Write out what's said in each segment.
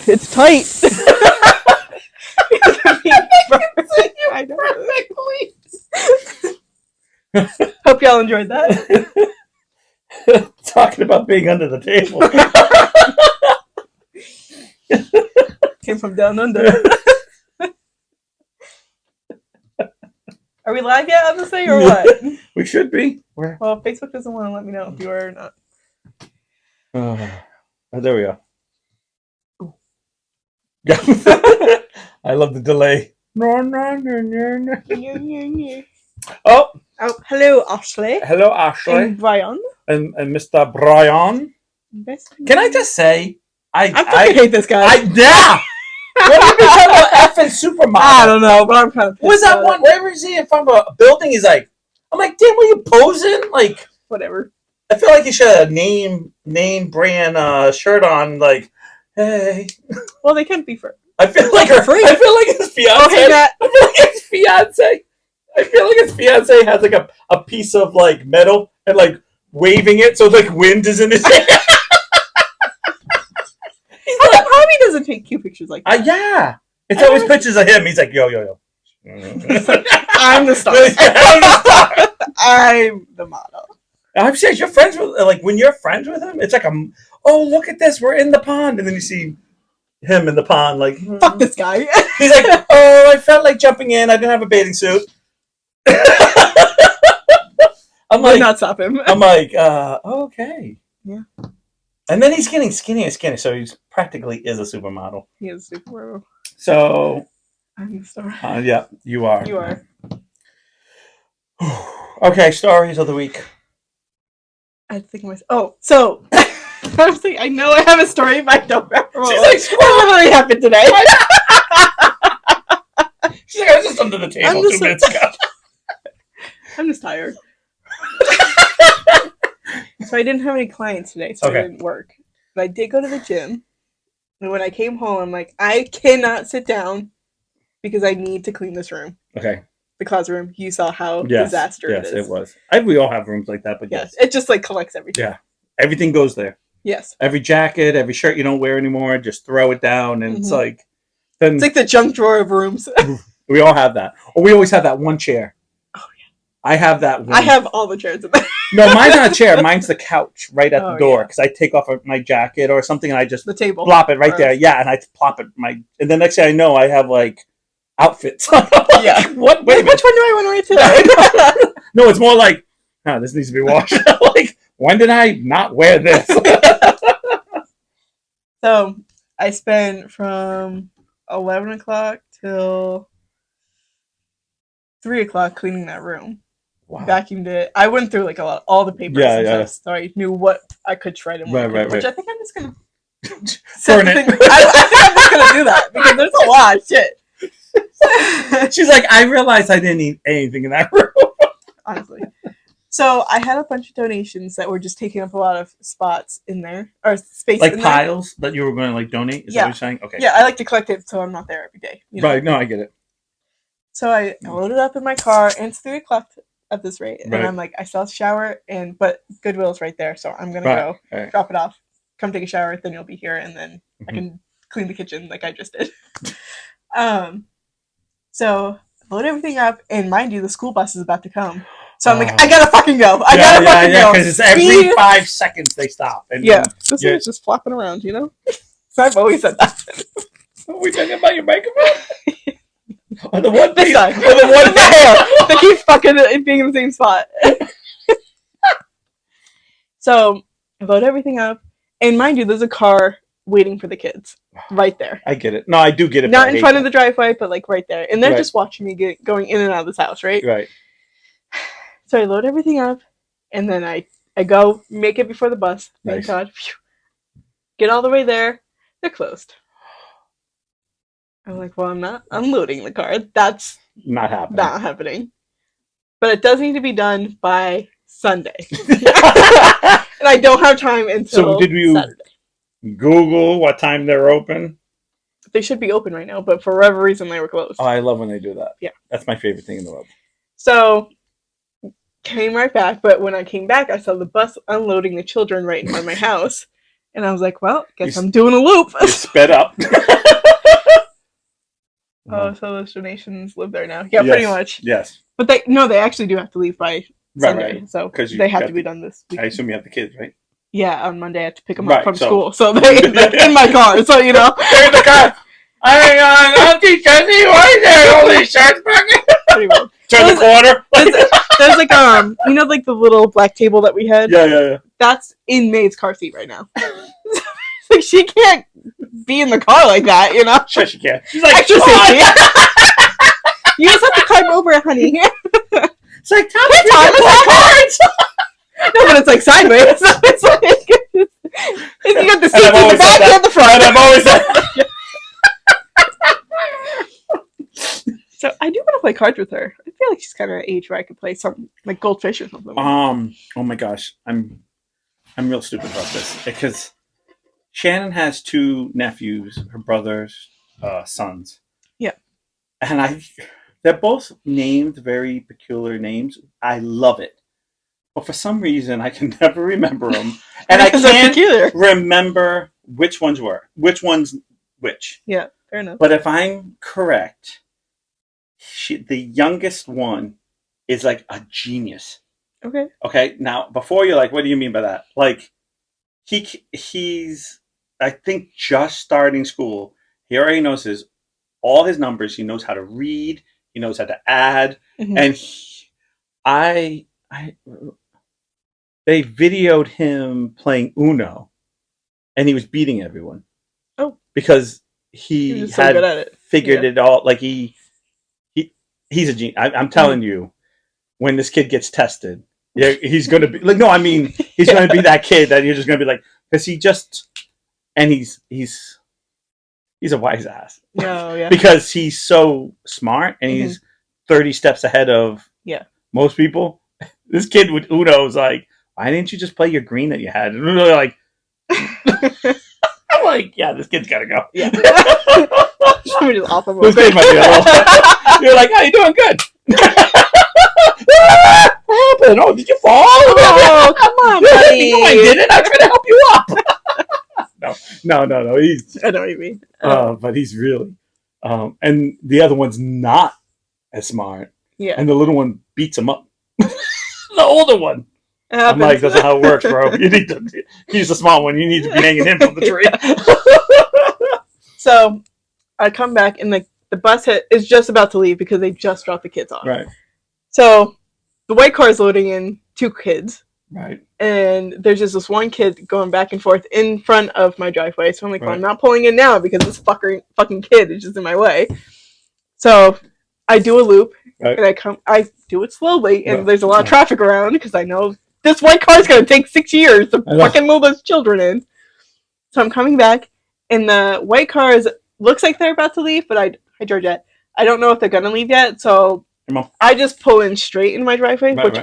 It's tight. I know. Hope y'all enjoyed that. Talking about being under the table. Came from down under. Are we live yet on this thing or what? We should be. Well, Facebook doesn't want to let me know if you are or not. Oh, there we go. I love the delay. Oh, hello, Ashley. hello, Ashley. And Brian. And Mr. Brian. Can I just say, I fucking hate this guy. Yeah! What are you talking about effing supermodel? I don't know, but I'm kind of pissed. Was that one? Wherever is he in front of a building? He's like, I'm like, damn, were you posing? Like, whatever. I feel like he should have a name brand shirt on. Like, hey. Well, they can't be for. I feel like his fiance. Oh, hey, Matt. I feel like his fiance has like a piece of like metal and like waving it so like wind is in his hair. Probably doesn't take cute pictures like that. Yeah. It's always pictures of him. He's like, yo. I'm the star. I'm the model. I'm serious. You're friends with, like, when you're friends with him, it's like, oh, look at this. We're in the pond. And then you see him in the pond, like, fuck this guy. He's like, oh, I felt like jumping in. I didn't have a bathing suit. I'm like, not stop him. I'm like, okay. Yeah. And then he's getting skinnier, so he's practically is a supermodel. He is a supermodel. So, I'm the star. Yeah, you are. You are. Okay, stories of the week. I think so I was thinking, I know I have a story, but I don't remember. She's like, what literally happened today? She's like, I was just under the table 2 minutes ago. I'm just tired. So I didn't have any clients today, so I didn't work. But I did go to the gym. And when I came home, I'm like, I cannot sit down because I need to clean this room. Okay. The closet room. You saw how disaster it is. Yes, it was. We all have rooms like that, but yes. It just like collects everything. Yeah. Everything goes there. Yes. Every jacket, every shirt you don't wear anymore, just throw it down, and it's like... Then, it's like the junk drawer of rooms. We all have that. Or we always have that one chair. Oh, yeah. I have that one. I have all the chairs in there. No, mine's not a chair. Mine's the couch right at the door, because I take off my jacket or something, and I just the table. Plop it right there. Yeah, and I plop it. And the next thing I know, I have, like, outfits. Yeah. What? Wait, which one do I want to wear today? No, it's more like, this needs to be washed. Like, when did I not wear this? So, I spent from 11 o'clock till 3 o'clock cleaning that room. Wow. Vacuumed it. I went through like all the papers and stuff, so I knew what I could shred and what which I think I'm just gonna burn it. I think I'm just gonna do that because there's a lot of shit. She's like, I realized I didn't eat anything in that room. Honestly. So I had a bunch of donations that were just taking up a lot of spots in there, or space like in piles there. That you were going to like donate? Is that what you're saying? Okay. Yeah, I like to collect it so I'm not there every day. You know? Right, no, I get it. So I loaded up in my car, and it's 3 o'clock at this rate, and I'm like, I still have to shower, but Goodwill's right there, so I'm going to go drop it off, come take a shower, then you'll be here, and then I can clean the kitchen like I just did. So load everything up, and mind you, the school bus is about to come. So I'm like, I gotta fucking go. I gotta fucking go. Because it's every 5 seconds they stop. And this thing is just flopping around, you know? So I've always said that. Are we talking about your microphone? Or the one this side. Or the one that keeps fucking being in the same spot. So I load everything up, and mind you, there's a car waiting for the kids right there. I get it. No, I do get it. Not in front of the driveway, but like right there. And they're just watching me going in and out of this house, right? Right. So I load everything up, and then I go make it before the bus. Thank God. Phew. Get all the way there. They're closed. I'm like, well, I'm not unloading the car. That's not happening. Not happening. But it does need to be done by Sunday. And I don't have time until Saturday. Google what time they're open? They should be open right now, but for whatever reason, they were closed. Oh, I love when they do that. Yeah. That's my favorite thing in the world. So, came right back, but when I came back, I saw the bus unloading the children right in front of my house. And I was like, well, guess I'm doing a loop. You sped up. Oh, so those donations live there now. Yeah, pretty much. Yes. But they actually do have to leave by Sunday. Right. So they have to be done this week. I assume you have the kids, right? Yeah, on Monday I have to pick them up from school. So they're in my car. So, you know. They're in the car. Hang on, Auntie Jessie, why is there all these shirts back? Pretty much. Turn the corner. There's like you know, like the little black table that we had. Yeah. That's in May's car seat right now. Like she can't be in the car like that, you know. Sure she can. She's like, extra safety. You just have to climb over it, honey. It's like Tom is cards. No, but it's like sideways. So it's like you got the seat in the back and the front. And I've always said. So I do want to play cards with her. I feel like she's kind of at an age where I could play something like Goldfish or something. Oh my gosh, I'm real stupid about this because Shannon has 2 nephews, her brother's sons. Yeah, and they're both named very peculiar names. I love it, but for some reason I can never remember them, and I can't remember which ones which. Yeah, fair enough. But if I'm correct, the youngest one is like a genius. Okay. Now, before you're like, what do you mean by that? Like, he's, I think, just starting school. He already knows all his numbers. He knows how to read. He knows how to add. Mm-hmm. And they videoed him playing Uno, and he was beating everyone. Oh, because he had so good at it. Figured it all. Like he's a genius. I'm telling you, when this kid gets tested, he's going to be like, no, I mean, he's going to be that kid that you're just going to be like, because he's a wise ass. Oh, yeah. Because he's so smart and he's 30 steps ahead of most people. This kid with Uno was like, why didn't you just play your green that you had? And we're like, I'm like, yeah, this kid's got to go. Yeah. We're just off of this kid might be a little. You're like, how you doing? Good. What happened? Oh, did you fall? Oh, come on, buddy. No, I didn't. I'm trying to help you up. No. I know what you mean. But he's really. And the other one's not as smart. Yeah. And the little one beats him up. The older one. I'm like, that's not how it works, bro. He's the small one. You need to be hanging him from the tree. So I come back and like the bus is just about to leave because they just dropped the kids off. Right. So the white car is loading in 2 kids. Right. And there's just this one kid going back and forth in front of my driveway. So I'm like, well, I'm not pulling in now because this fucking kid is just in my way. So I do a loop and I do it slowly and there's a lot of traffic around because I know this white car is going to take 6 years to fucking move those children in. So I'm coming back and the white cars looks like they're about to leave, but hi Georgette, I don't know if they're going to leave yet. So I just pull in straight in my driveway, which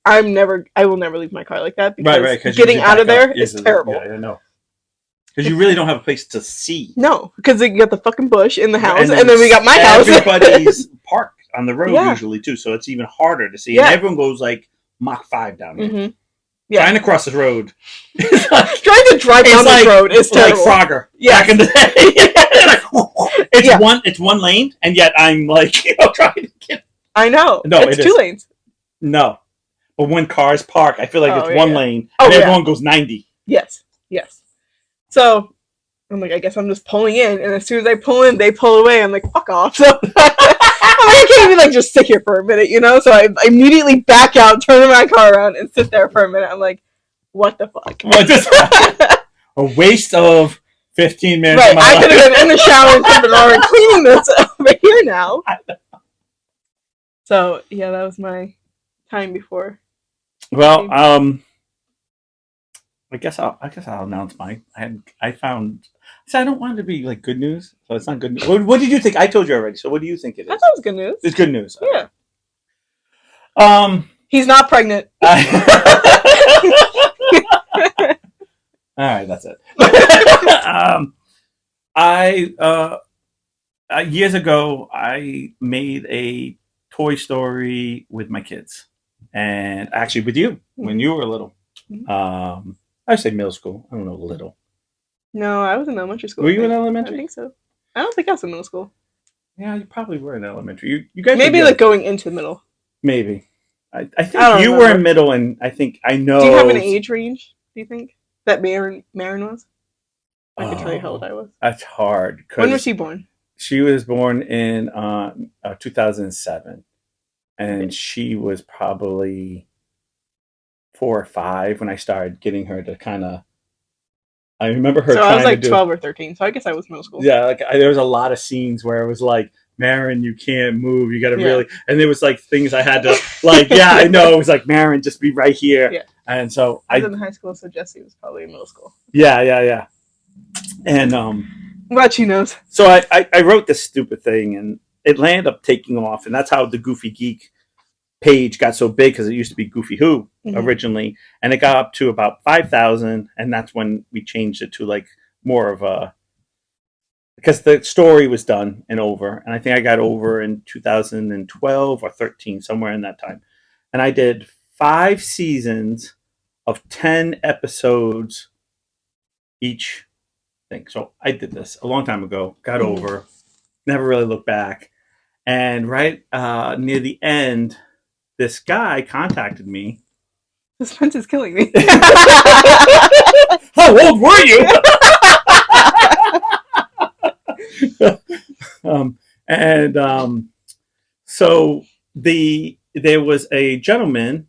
I will never leave my car like that because getting out of there is terrible. Yeah, I know. Because you really don't have a place to see. No, because you got the fucking bush in the house, and then we got my house. Everybody's parked on the road usually too, so it's even harder to see. Yeah. And everyone goes like Mach 5 down there. Mm-hmm. Yeah. Trying to cross the road. Trying to drive down this road is terrible. Like Frogger back in the day. It's one lane, and yet I'm like, trying to get. I know. No, it's 2 lanes. No. But when cars park, I feel like it's one lane, and everyone goes 90. Yes. So I'm like, I guess I'm just pulling in, and as soon as I pull in, they pull away. I'm like, fuck off. So I can't even just sit here for a minute, So I immediately back out, turn my car around, and sit there for a minute. I'm like, what the fuck? A waste of 15 minutes. Right, I could have been in the shower and could have been already cleaning this over here now. So yeah, that was my time before. Well, I guess I'll announce mine. I found. So I don't want it to be like good news, so it's not good news. What did you think? I told you already. So what do you think it is? I thought it was good news. It's good news. Yeah. He's not pregnant. All right, that's it. Years ago, I made a Toy Story with my kids, and actually with you when you were little. I say middle school. I don't know, little. No, I was in elementary school. Were you in elementary? I think so. I don't think I was in middle school. Yeah, you probably were in elementary. You guys maybe like going into middle. Maybe. I think you were in middle, and I think I know. Do you have an age range? Do you think that Marin was? I can tell you how old I was. That's hard. When was she born? She was born in 2007, and she was probably 4 or 5 when I started getting her to kind of. I remember her. So I was like 12 or 13, so I guess I was middle school. Yeah, like there was a lot of scenes where it was like, Marin, you can't move. You got to really, and there was like things I had to like. Yeah, I know. It was like, Marin, just be right here. Yeah. And so I was in high school, so Jessie was probably in middle school. Yeah. And well, she knows. So I wrote this stupid thing, and it landed up taking off, and that's how the Goofy Geek page got so big, because it used to be Goofy Who originally, and it got up to about 5,000, and that's when we changed it to like more of a, because the story was done and over, and I think I got over in 2012 or 13, somewhere in that time, and I did 5 seasons of 10 episodes each thing. So I did this a long time ago, got over, never really looked back, and right near the end, this guy contacted me. Suspense is killing me. How old were you? So there was a gentleman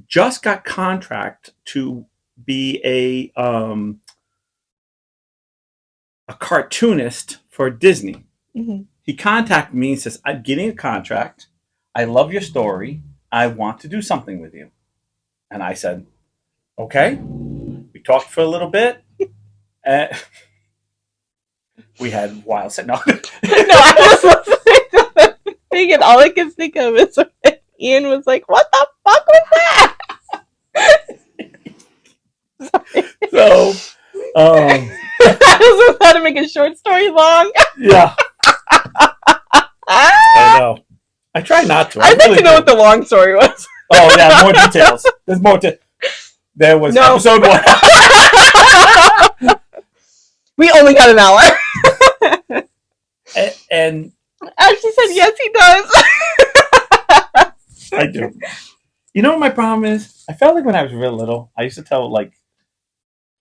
just got contract to be a cartoonist for Disney. He contacted me and says, I'm getting a contract. I love your story. I want to do something with you. And I said, okay. We talked for a little bit. We had wild sex. No, I was listening, and all I could think of is Ian was like, "What the fuck was that?" So, I just know how to make a short story long. Yeah. I know. I try not to. I'd like to know what the long story was. Oh yeah, more details. There's more to. There was episode 1. We only got an hour. And she said, yes, he does. I do. You know what my problem is? I felt like when I was real little, I used to tell, like,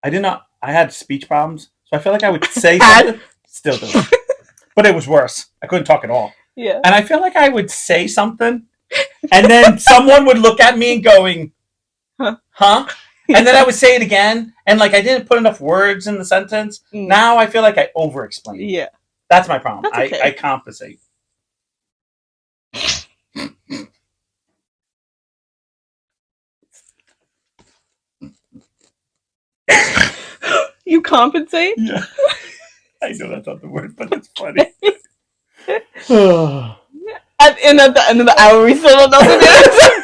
I had speech problems, so I felt like I would say something. Still do. But it was worse. I couldn't talk at all. Yeah. And I feel like I would say something, and then someone would look at me and going, huh? And then I would say it again, and like I didn't put enough words in the sentence. Now I feel like I over-explain. Yeah. That's my problem. That's okay. I compensate. You compensate? Yeah. I know that's not the word, but it's funny. At the end of the hour, we still don't know the answer.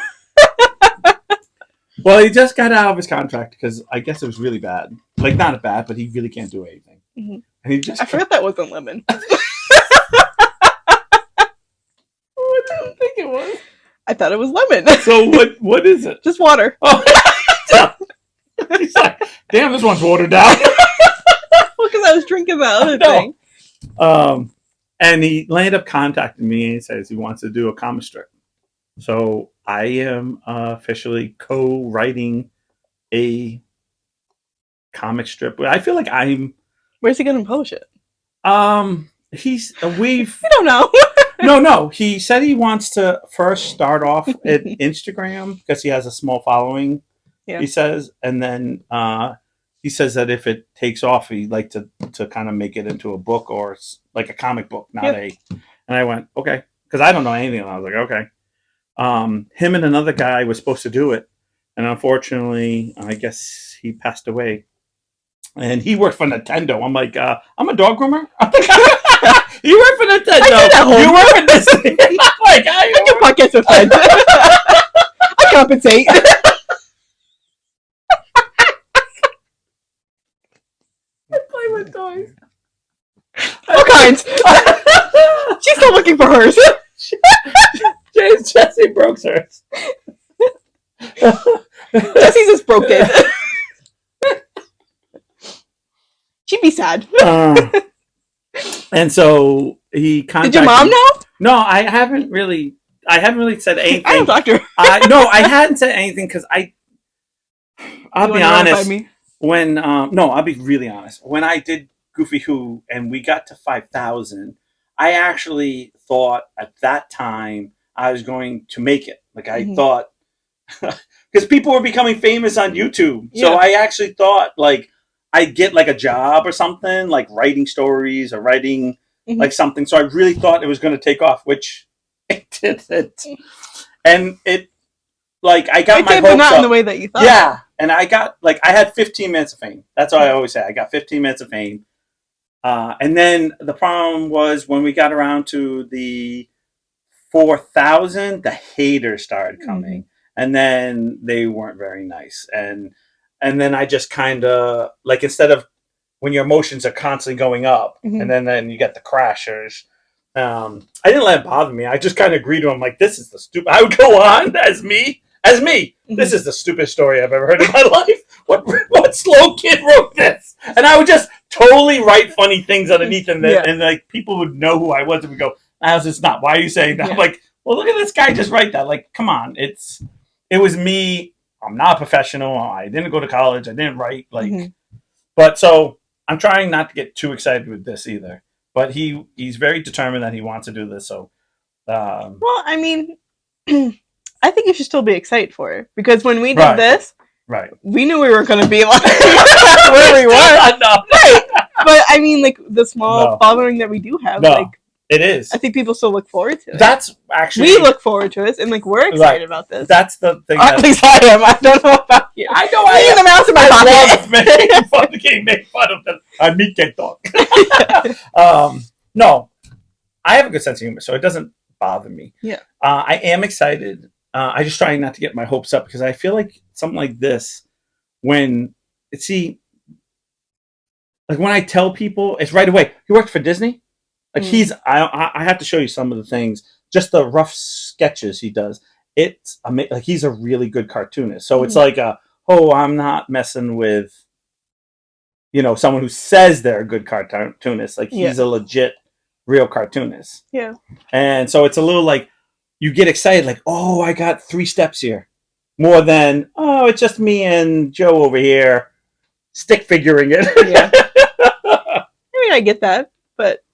Well, he just got out of his contract because I guess it was really bad. Like, not bad, but he really can't do anything. And he just I forgot that wasn't lemon. I didn't think it was. I thought it was lemon. So what is it? Just water. Oh. He's like, damn, this one's watered down. Well, because I was drinking the other thing. And he landed up contacting me and he says he wants to do a comic strip. So I am officially co-writing a comic strip. I feel like I'm. Where's he going to publish it? We don't know. No. He said he wants to first start off at Instagram because he has a small following. Yeah. He says, and then he says that if it takes off, he'd like to kind of make it into a book or like a comic book, not a. And I went, okay, because I don't know anything. And I was like, okay. Him and another guy was supposed to do it, and unfortunately, I guess he passed away. And he worked for Nintendo. I'm like, I'm a dog groomer. You work for Nintendo. You work for Disney. I'm like, I can podcast with friends. I compensate. I play with toys. All kinds. She's still looking for hers. Jessie broke hers. Jessie's is broken. sad. And so he contacted. Did your mom know? No, I haven't really said anything. I don't talk to her. No, I hadn't said anything because I'll be honest. I'll be really honest. When I did Goofy Who and we got to 5,000, I actually thought at that time I was going to make it. Like I thought, because people were becoming famous on YouTube, so I actually thought like I'd get like a job or something, like writing stories or writing like something. So I really thought it was going to take off, which it didn't. And it, like, I got my hopes up. But not in the way that you thought. Yeah, and I got, like, I had 15 minutes of fame. That's what I always say. I got 15 minutes of fame. And then the problem was when we got around to the 4,000, the haters started coming. And then they weren't very nice. And then I just kind of, like, instead of when your emotions are constantly going up, and then you get the crashers, I didn't let it bother me. I just kind of agreed to him, like, this is the stupid. I would go on as me. This is the stupidest story I've ever heard in my life. What slow kid wrote this? And I would just totally write funny things underneath, and like people would know who I was and would go, "How's this not? Why are you saying that?" I'm like, well, look at this guy just write that. Like, come on, it was me. I'm not a professional. I didn't go to college. I didn't write like, but so I'm trying not to get too excited with this either. But he's very determined that he wants to do this. So, well, I mean, I think you should still be excited for it because when we did this, we knew we were going to be like where we were. Right. But I mean, like the small following that we do have, like it is. I think people still look forward to it. That's actually we look forward to it, and like we're excited about this. That's the thing. At least I am. I don't know about you. I know. I am. The mouse in my pocket. Making fun of make fun of the meat cake dog. No, I have a good sense of humor, so it doesn't bother me. Yeah. I am excited. I just trying not to get my hopes up because I feel like something like this, when like when I tell people, it's right away. He worked for Disney. Like I have to show you some of the things, just the rough sketches he does. It's amazing. Like he's a really good cartoonist. So it's like I'm not messing with, someone who says they're a good cartoonist. Like he's a legit, real cartoonist. Yeah. And so it's a little like you get excited, like, oh, I got 3 steps here, more than it's just me and Joe over here, stick figuring it. Yeah. I mean, I get that, but.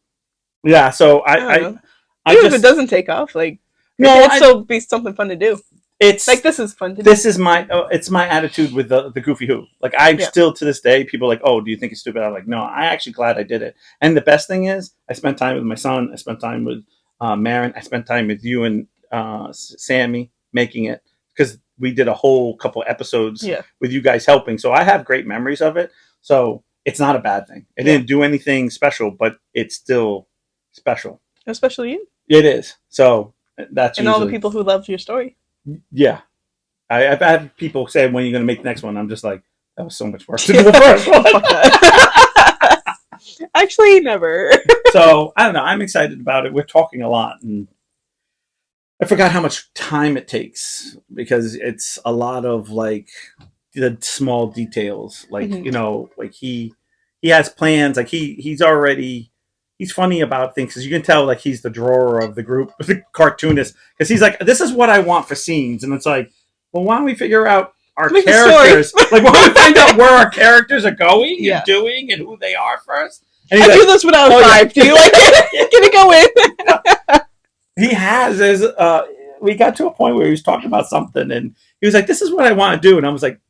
Yeah, so I even if it doesn't take off, like it'd still be something fun to do. It's like this is fun to do. This is it's my attitude with the Goofy Who. Like I'm still to this day, people are like, oh, do you think it's stupid? I'm like, no, I'm actually glad I did it. And the best thing is, I spent time with my son. I spent time with Marin. I spent time with you and Sammy making it because we did a whole couple episodes with you guys helping. So I have great memories of it. So it's not a bad thing. It didn't do anything special, but it's still special, especially you. It is. So that's and all the people who loved your story. Yeah, I've had people say, "When are you going to make the next one?" I'm just like, that was so much work to do the first one. Actually, never. So I don't know. I'm excited about it. We're talking a lot, and I forgot how much time it takes because it's a lot of like the small details. Like like he has plans. Like he's funny about things because you can tell like he's the drawer of the group, the cartoonist, because he's like, this is what I want for scenes, and it's like, well, why don't we figure out our characters? Like, why don't we find out where our characters are going and doing and who they are first? And I do this when I was 5. Do you like it? Can it go in? He has. We got to a point where he was talking about something, and he was like, this is what I want to do, and I was like,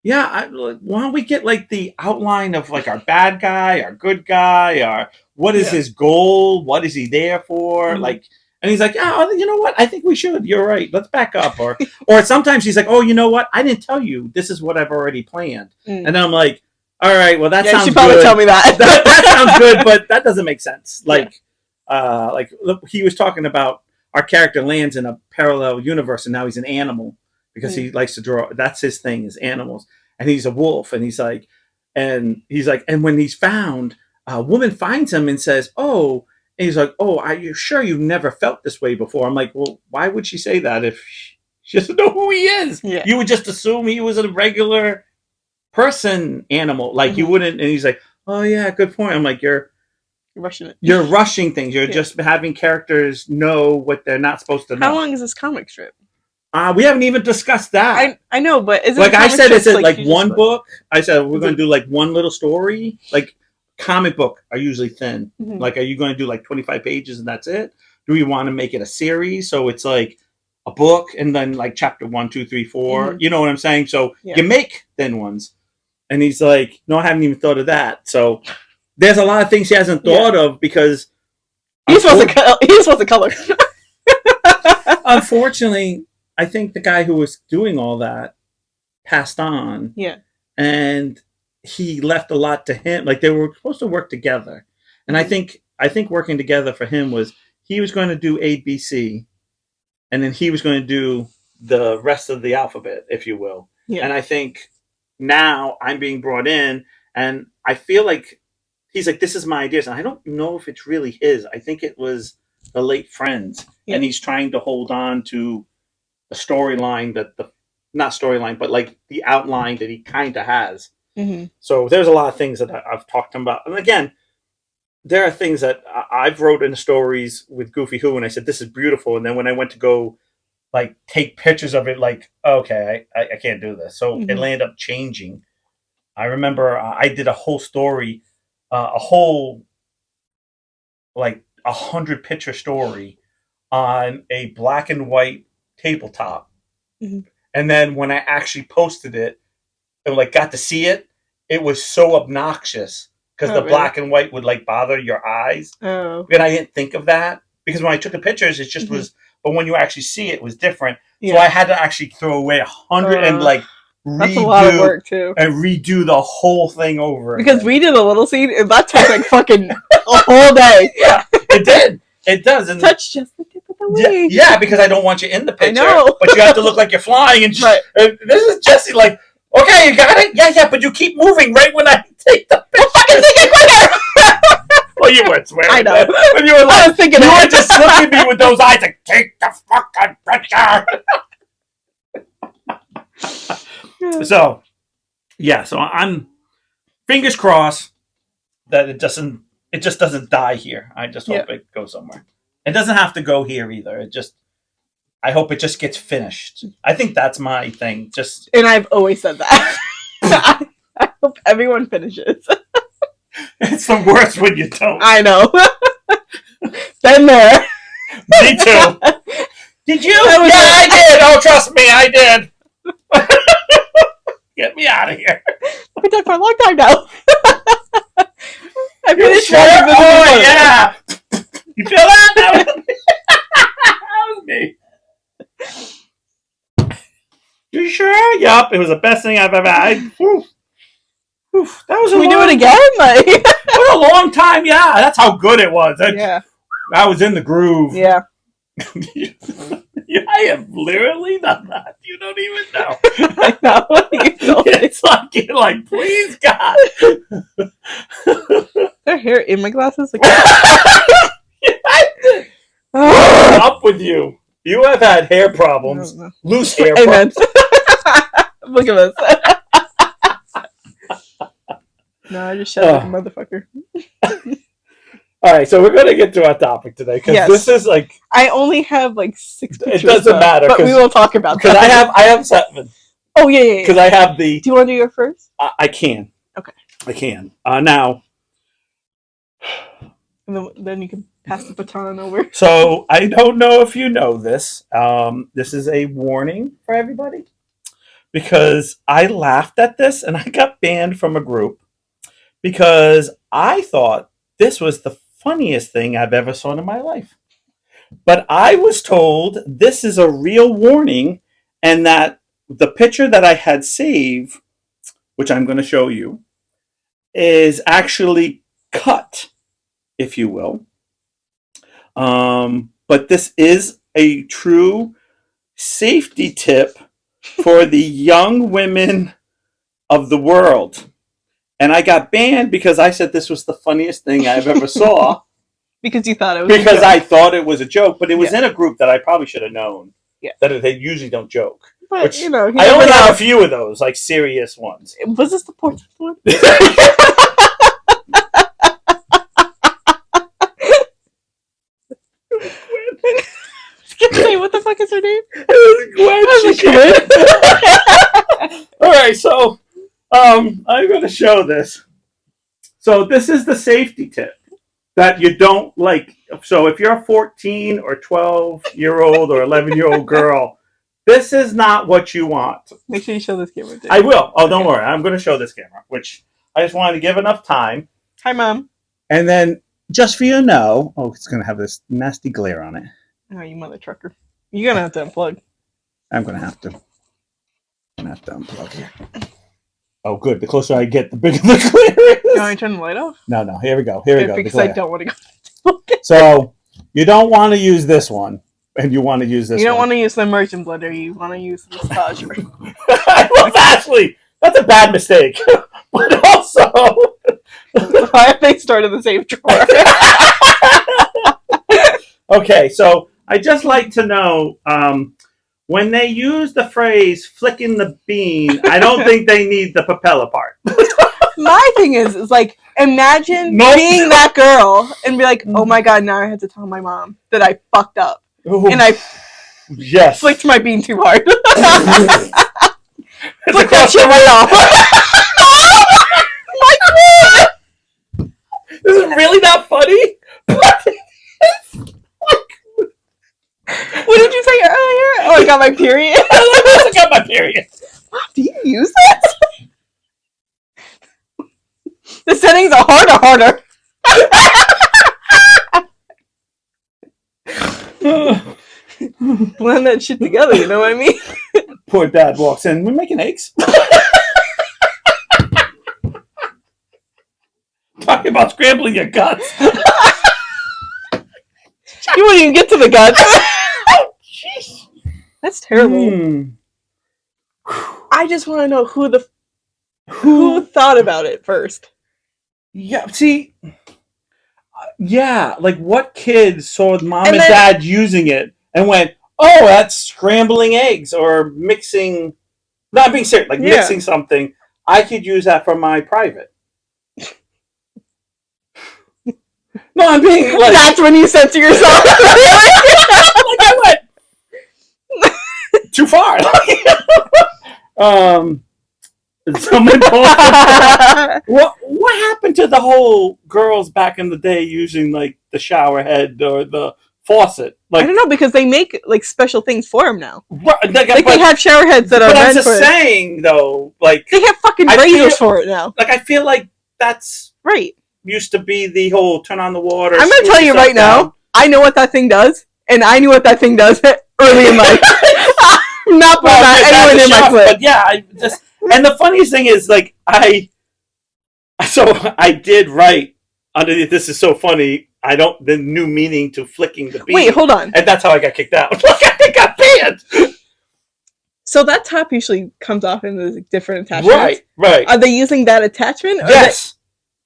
yeah, why don't we get like the outline of like our bad guy, our good guy, what is his goal? What is he there for? Like, and he's like, yeah, you know what? I think we should. You're right. Let's back up. Or sometimes he's like, oh, you know what? I didn't tell you. This is what I've already planned. And then I'm like, all right, well, that sounds good. You should probably tell me that. that sounds good, but that doesn't make sense. Like, look, he was talking about our character lands in a parallel universe, and now he's an animal because he likes to draw. That's his thing, is animals. And he's a wolf, and he's like, and when he's found, a woman finds him and says, oh, and he's like, oh, are you sure you've never felt this way before? I'm like, well, why would she say that if she doesn't know who he is? Yeah. You would just assume he was a regular person animal. Like you wouldn't. And he's like, oh yeah, good point. I'm like, you're rushing it. You're rushing things. You're just having characters know what they're not supposed to know. How long is this comic strip? We haven't even discussed that. I know, but is it like I said? Is it like one book? I said we're going to do like one little story. Like comic book are usually thin. Mm-hmm. Like, are you going to do like 25 pages and that's it? Do we want to make it a series so it's like a book and then like chapter 1, 2, 3, 4? Mm-hmm. You know what I'm saying? So you make thin ones. And he's like, no, I haven't even thought of that. So there's a lot of things he hasn't thought of because he's supposed to color. Unfortunately, I think the guy who was doing all that passed on. Yeah. And he left a lot to him. Like they were supposed to work together. And mm-hmm. I think working together for him was he was going to do ABC and then he was going to do the rest of the alphabet, if you will. Yeah. And I think now I'm being brought in and I feel like he's like, this is my ideas. And I don't know if it's really his. I think it was the late friends. Yeah. And he's trying to hold on to the storyline not storyline, but like the outline that he kind of has. Mm-hmm. So there's a lot of things that I've talked to him about. And again, there are things that I've wrote in stories with Goofy Who, and I said, this is beautiful. And then when I went to go like take pictures of it, like, okay, I can't do this. So mm-hmm. it ended up changing. I remember I did a whole story, a whole like 100 picture story on a black and white tabletop. Mm-hmm. And then when I actually posted it and like got to see it, it was so obnoxious because the black and white would like bother your eyes. Oh. And I didn't think of that because when I took the pictures, it just mm-hmm. was, but when you actually see it, it was different. Yeah. So I had to actually throw away 100 and like that's a lot of work too. And redo the whole thing over. Because again. We did a little scene and that took like fucking a whole day. Yeah, it did. It does. And touch just the tip of the wing. Yeah, because I don't want you in the picture. I know. But you have to look like you're flying. And right. This is Jesse like, okay, you got it? Yeah, but you keep moving right when I take the picture. Well, fucking take it quicker! Well, you weren't swearing. I know. When you were like, I was thinking you were just looking at me with those eyes like, take the fucking picture. So, yeah, so I'm fingers crossed that it just doesn't die here. I just hope it goes somewhere. It doesn't have to go here either. I hope it just gets finished. I think that's my thing. And I've always said that. I hope everyone finishes. It's the worst when you don't. I know. Been there. Me too. Did you? Yeah, I did. Oh, trust me, I did. Get me out of here. I've been done for a long time now. I finished. Sure? Oh, yeah. You feel that? That was me. You sure? Yup. It was the best thing I've ever had. That was. Can we do it again? Like it was a long time. Yeah, that's how good it was. Yeah. I was in the groove. Yeah. I have literally done that. You don't even know. I know. It's like you're like, please God. There hair in my glasses. Like, what's up with you? You have had hair problems. Loose hair problems. Look at this. No, I just shut up like a motherfucker. All right, so we're going to get to our topic today because this is like I only have like 6 pictures. It doesn't matter, but we will talk about that. Because I have 7. Oh yeah. Because I have the. Do you want to do your first? I can. Okay. I can now. And then you can pass the baton over. So I don't know if you know this. This is a warning for everybody because I laughed at this and I got banned from a group because I thought this was the funniest thing I've ever saw in my life. But I was told this is a real warning and that the picture that I had saved, which I'm going to show you, is actually cut, if you will. But this is a true safety tip for the young women of the world. And I got banned because I said this was the funniest thing I've ever saw. Because you thought it was because I thought it was a joke, but it was in a group that I probably should have known. Yeah. That they usually don't joke. But, which, I only have a few of those, like serious ones. Was this the portrait one? All right, so I'm going to show this. So this is the safety tip that you don't like. So if you're a 14 or 12-year-old or 11-year-old girl, this is not what you want. Make sure you show this camera, too. I will. Oh, don't worry. I'm going to show this camera, which I just wanted to give enough time. Hi, Mom. And then, just for you to know, it's going to have this nasty glare on it. Oh, you mother trucker. You're going to have to unplug. I'm going to have to unplug here. Oh, good. The closer I get, the bigger the glare is. You want me to turn the light off? No. Here we go. Here we go. Because I don't want to go. So, you don't want to use this one, and you want to use this one. You don't want to use the immersion blender. You want to use the massager. I love Ashley. That's a bad mistake. But also... Why have they started the same drawer? Okay, so I just like to know... when they use the phrase flicking the bean, I don't think they need the propeller part. My thing is like, imagine being that girl and be like, oh my god, now I have to tell my mom that I fucked up. Ooh. And I flicked my bean too hard. Flick that shit right off. My god! This is really not funny? What did you say earlier? Oh, I got my period. I got my period. Mom, do you use this? The settings are harder. Blend that shit together, you know what I mean? Poor dad walks in. We're making eggs. Talking about scrambling your guts. You wouldn't even get to the guts. Oh, jeez. That's terrible. I just want to know who thought about it first. Yeah, see, like what kids saw mom and dad using it and went, oh, that's scrambling eggs or mixing, not being serious, like mixing something. I could use that for my private. No, I'm being like... That's when you said to yourself... like I went too far. Someone posted what happened to the whole girls back in the day using like the shower head or the faucet? Like, I don't know, because they make like special things for them now. They have shower heads that are meant for it. But I'm just saying though, like they have fucking razors for it now. Like I feel like that's right. Used to be the whole turn on the water. I'm going to tell you right now, I know what that thing does, and I knew what that thing does early in life. Not putting anyone in my clip. But yeah, and the funniest thing is, like, I did write underneath, this is so funny, the new meaning to flicking the bean. Wait, hold on. And that's how I got kicked out. I got banned. So that top usually comes off in the different attachments. Right. Are they using that attachment? Yes.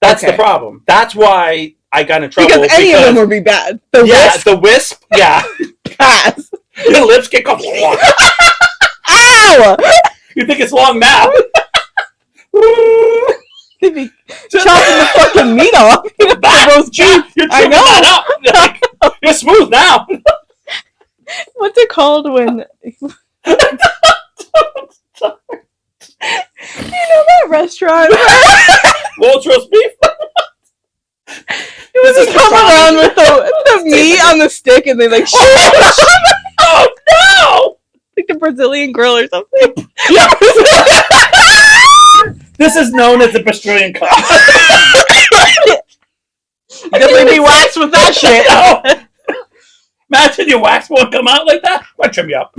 That's the problem. That's why I got in trouble. Because any of them would be bad. The wisp? The wisp, pass. Your lips get go. Ow! You think it's long now? They'd be chopping the fucking meat off. I know. You're smooth now. What's it called when... You know that restaurant? Walt's roast beef? It was just come around with the meat on the stick and they like oh no! Like the Brazilian grill or something. Yeah. This is known as the Brazilian cut. Definitely be waxed with that shit. No. Imagine your wax won't come out like that. I'll trim you up.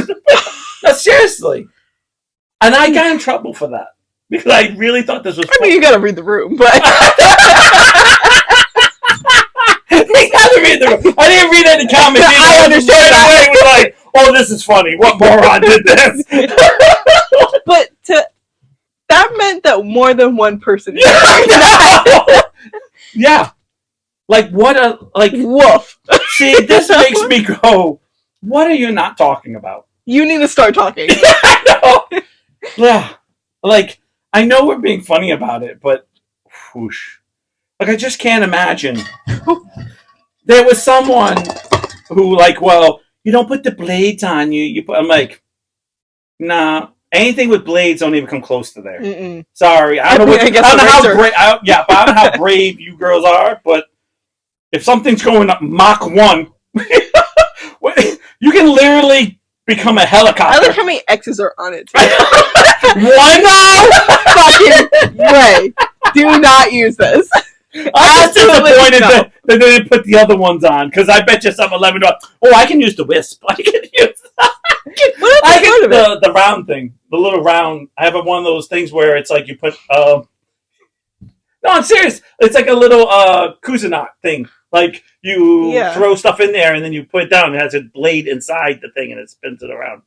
No, seriously. And I got in trouble for that. Because I really thought this was funny. I mean, you gotta read the room, but... You gotta read the room. I didn't read any comments. I understand that. It was like, oh, this is funny. What moron did this? But that meant that more than one person... Yeah. Like, what a... Like, woof. See, this makes me go, what are you not talking about? You need to start talking. I know. Yeah. Like, I know we're being funny about it, but whoosh. Like, I just can't imagine. There was someone who, like, well, you don't put the blades on you. I'm like, Nah. Anything with blades don't even come close to there. Mm-mm. Sorry, I don't know how brave you girls are, but if something's going up Mach 1, you can literally become a helicopter. I like how many X's are on it. One? Fucking Ray, do not use this. I'm disappointed that they didn't put the other ones on, because I bet you some 11 I can use the Wisp. I can use the round thing. The little round. I have one of those things where it's like you put... no, I'm serious. It's like a little Kusanot thing. Like, you throw stuff in there, and then you put it down, and it has a blade inside the thing, and it spins it around.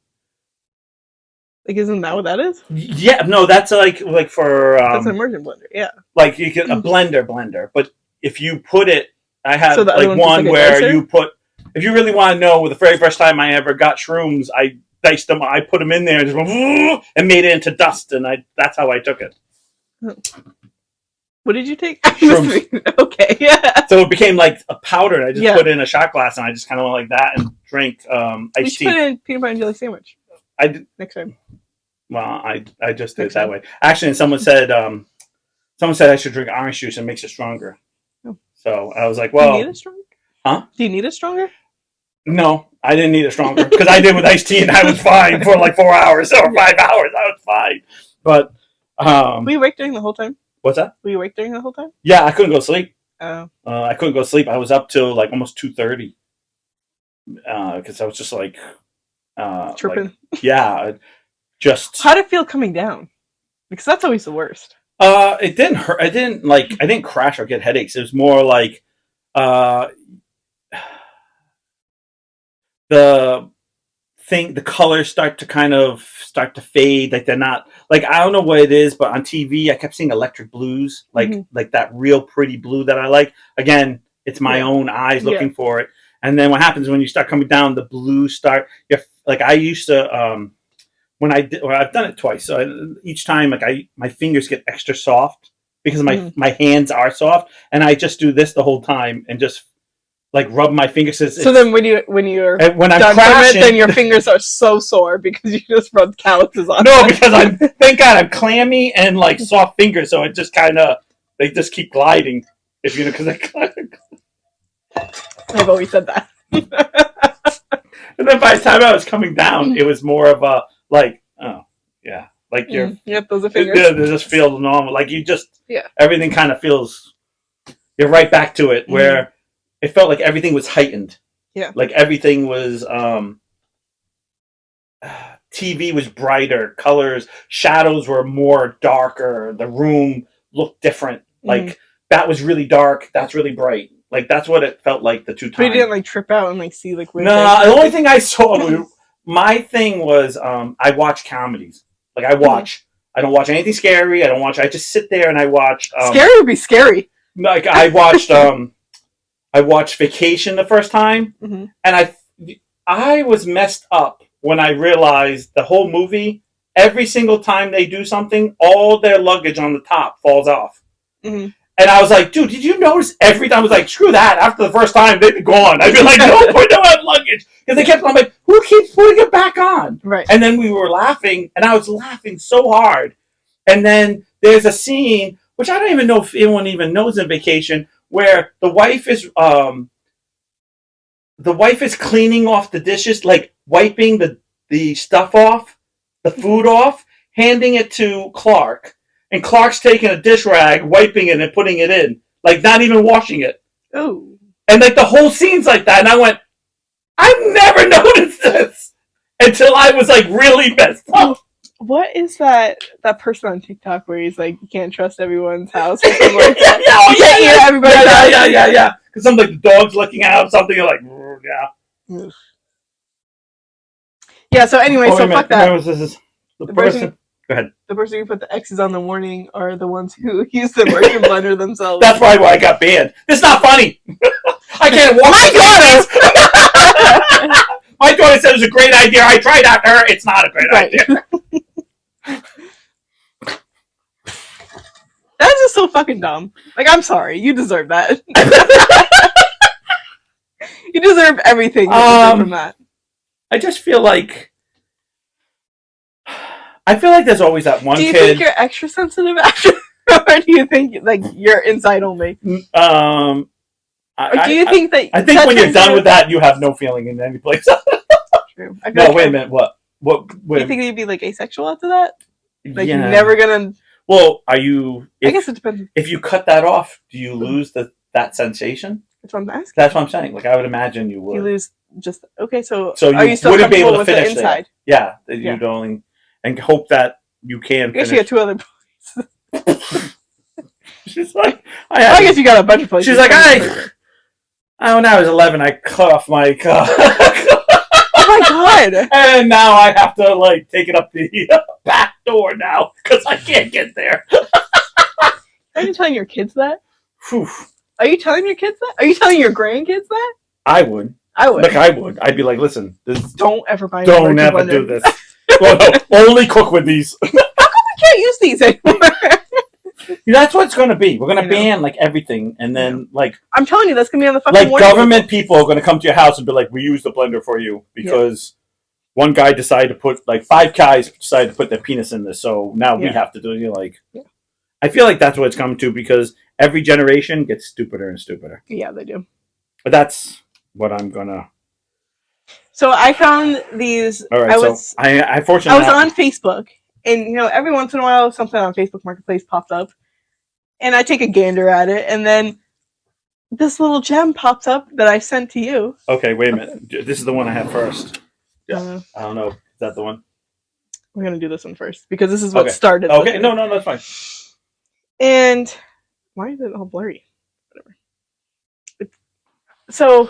Like, isn't that what that is? Yeah, no, that's like for... that's an immersion blender, yeah. Like, you can... A blender. But if you put it... I have like one where you put... If you really want to know, the very first time I ever got shrooms, I diced them, I put them in there and just went, and made it into dust, and that's how I took it. What did you take? Shrooms. Okay, yeah. So it became like a powder, and I just put it in a shot glass, and I just kind of went like that and drank iced tea. You should put it in peanut butter and jelly sandwich. I did. Next time. Well, I just did it that way. Actually, and someone said I should drink orange juice, and it makes it stronger. Oh. So I was like, well... Do you need it stronger? Huh? Do you need it stronger? No, I didn't need it stronger, because I did with iced tea, and I was fine for like 4 hours or 5 hours. I was fine. But were you awake during the whole time? What's that? Were you awake during the whole time? Yeah, I couldn't go to sleep. Oh. I couldn't go to sleep. I was up till like almost 2:30. Because I was just like tripping. Just how'd it feel coming down? Because that's always the worst. It didn't hurt. I didn't crash or get headaches. It was more like the colors start to fade. Like, they're not, like, I don't know what it is, but on TV I kept seeing electric blues, like that real pretty blue that I like. Again, it's my own eyes looking for it. And then what happens when you start coming down, the blues start. Like, I used to I've done it twice. So each time, like, my fingers get extra soft because my hands are soft, and I just do this the whole time and just like rub my fingers. So then when you're done from it, then your fingers are so sore because you just rubbed calluses on. No, because thank God I'm clammy and like soft fingers, so it just kind of, they just keep gliding. If you know, because I've always said that. And then by the time I was coming down, it was more of a like, oh yeah, like those are fingers. They just feel normal. Like, you just everything kind of feels, you're right back to it where. It felt like everything was heightened. Yeah. Like, everything was, TV was brighter, colors, shadows were more darker, the room looked different. Like, that was really dark, that's really bright. Like, that's what it felt like the two times. But you didn't, like, trip out and, like, see, like, weird things? The only thing I saw, my thing was, I watch comedies. Like, I don't watch anything scary, I just sit there and I watch. Scary would be scary. Like, I watched Vacation the first time, and I was messed up when I realized the whole movie, every single time they do something, all their luggage on the top falls off. And I was like, dude, did you notice every time? I was like, screw that. After the first time, they'd be gone. I'd be like, no, we don't have luggage. Because they kept on like, who keeps putting it back on? Right. And then we were laughing, and I was laughing so hard. And then there's a scene, which I don't even know if anyone even knows in Vacation, where the wife is cleaning off the dishes, like wiping the stuff off, the food off, handing it to Clark, and Clark's taking a dish rag, wiping it and putting it in, like not even washing it. Oh. And like the whole scene's like that, and I went, I've never noticed this until I was like really messed up. What is that person on TikTok where he's like, you can't trust everyone's house or something like that? Yeah. Because something like the dog's looking out, something, you're like, yeah. Yeah, so anyway, fuck that. The person, go ahead. The person who put the X's on the warning are the ones who use the immersion blender themselves. That's probably why I got banned. It's not funny. I can't walk. My daughter said it was a great idea. I tried after her. It's not a great idea. That's just so fucking dumb. Like, I'm sorry. You deserve that. You deserve everything from that. I just feel like I feel like there's always that one kid. Do you think you're extra sensitive after, or do you think like you're inside only? Or do you think that? I think when you're done with that, you have no feeling in any place. True. No, wait a minute. What? You think you'd be like asexual after that? Like you're never gonna. Well, are you? I guess it depends. If you cut that off, do you lose that sensation? That's what I'm asking. That's what I'm saying. Like I would imagine you would. You lose just okay. So you are you still wouldn't be able to with finish the inside? Yeah, that you'd only and hope that you can. I guess you got 2 other places. She's like, I guess you got a bunch of places. She's like, when I was 11, I cut off my car. Oh my god! And now I have to like take it up the back door now because I can't get there. Are you telling your kids that? Whew. Are you telling your kids that? Are you telling your grandkids that? I would. Like I would. I'd be like, listen, don't ever buy. Don't ever do this. Well, no, only cook with these. How come we can't use these anymore? That's what it's going to be. We're going to ban like everything, and then like I'm telling you, that's going to be on the fucking government people are going to come to your house and be like, "We use the blender for you because one guy decided to put 5 guys decided to put their penis in this, so now we have to do it." You're like, I feel like that's what it's come to because every generation gets stupider and stupider. Yeah, they do. But that's what I'm gonna. So I found these. All right. I fortunately I was on Facebook. And, every once in a while, something on Facebook Marketplace pops up. And I take a gander at it. And then this little gem pops up that I sent to you. Okay, wait a minute. This is the one I have first. Yeah. I don't know. Is that the one? We're going to do this one first. Because this is what started. Okay, no, that's fine. And why is it all blurry? Whatever. So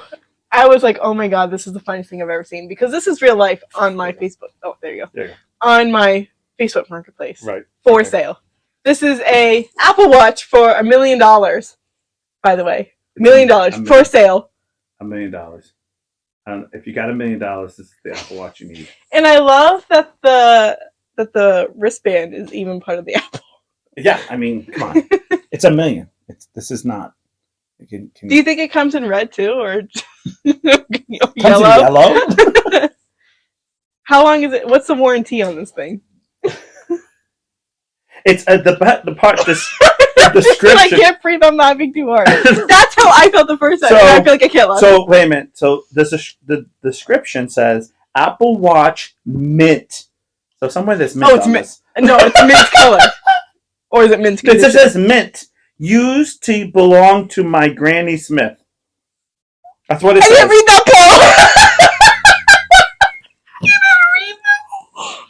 I was like, oh my god, this is the funniest thing I've ever seen. Because this is real life on my Facebook. Oh, there you go. There you go. On my Facebook Marketplace. Right. For sale. This is a Apple Watch for $1 million. By the way. $1 million for sale. $1 million. If you got $1 million, this is the Apple Watch you need. And I love that the wristband is even part of the Apple. Yeah, I mean, come on. It's $1 million. This is not. Do you think it comes in red too, or yellow? Yellow? How long is it? What's the warranty on this thing? It's the part the description. I can't breathe. I'm laughing too hard. That's how I felt the first time. I feel like I can't laugh. So wait a minute. So the description says Apple Watch mint. So somewhere there's mint. Oh, it's mint. No, it's mint color. Or is it mint condition? It says mint. Used to belong to my Granny Smith. That's what it says. I didn't read that part. You didn't read that.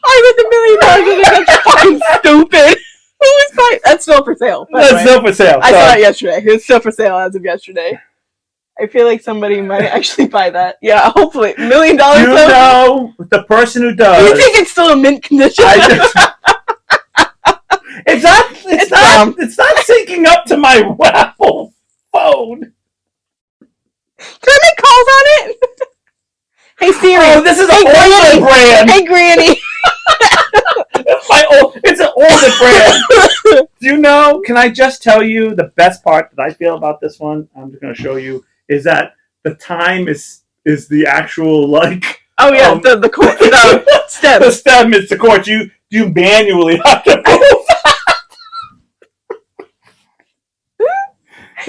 I read $1 million and that's fucking stupid. Who is buying? That's still for sale. That's still for sale. I saw it yesterday. It's still for sale as of yesterday. I feel like somebody might actually buy that. Yeah, hopefully. $1 million. You know the person who does. You think it's still in mint condition? It's not syncing up to my Apple phone. Can I make calls on it? Hey Siri. Oh, this is an older brand. Hey Granny. It's an older brand. Do you know? Can I just tell you the best part that I feel about this one? I'm just going to show you is that the time is the actual like. Oh yeah, the stem. The stem is the cord. You manually have to move.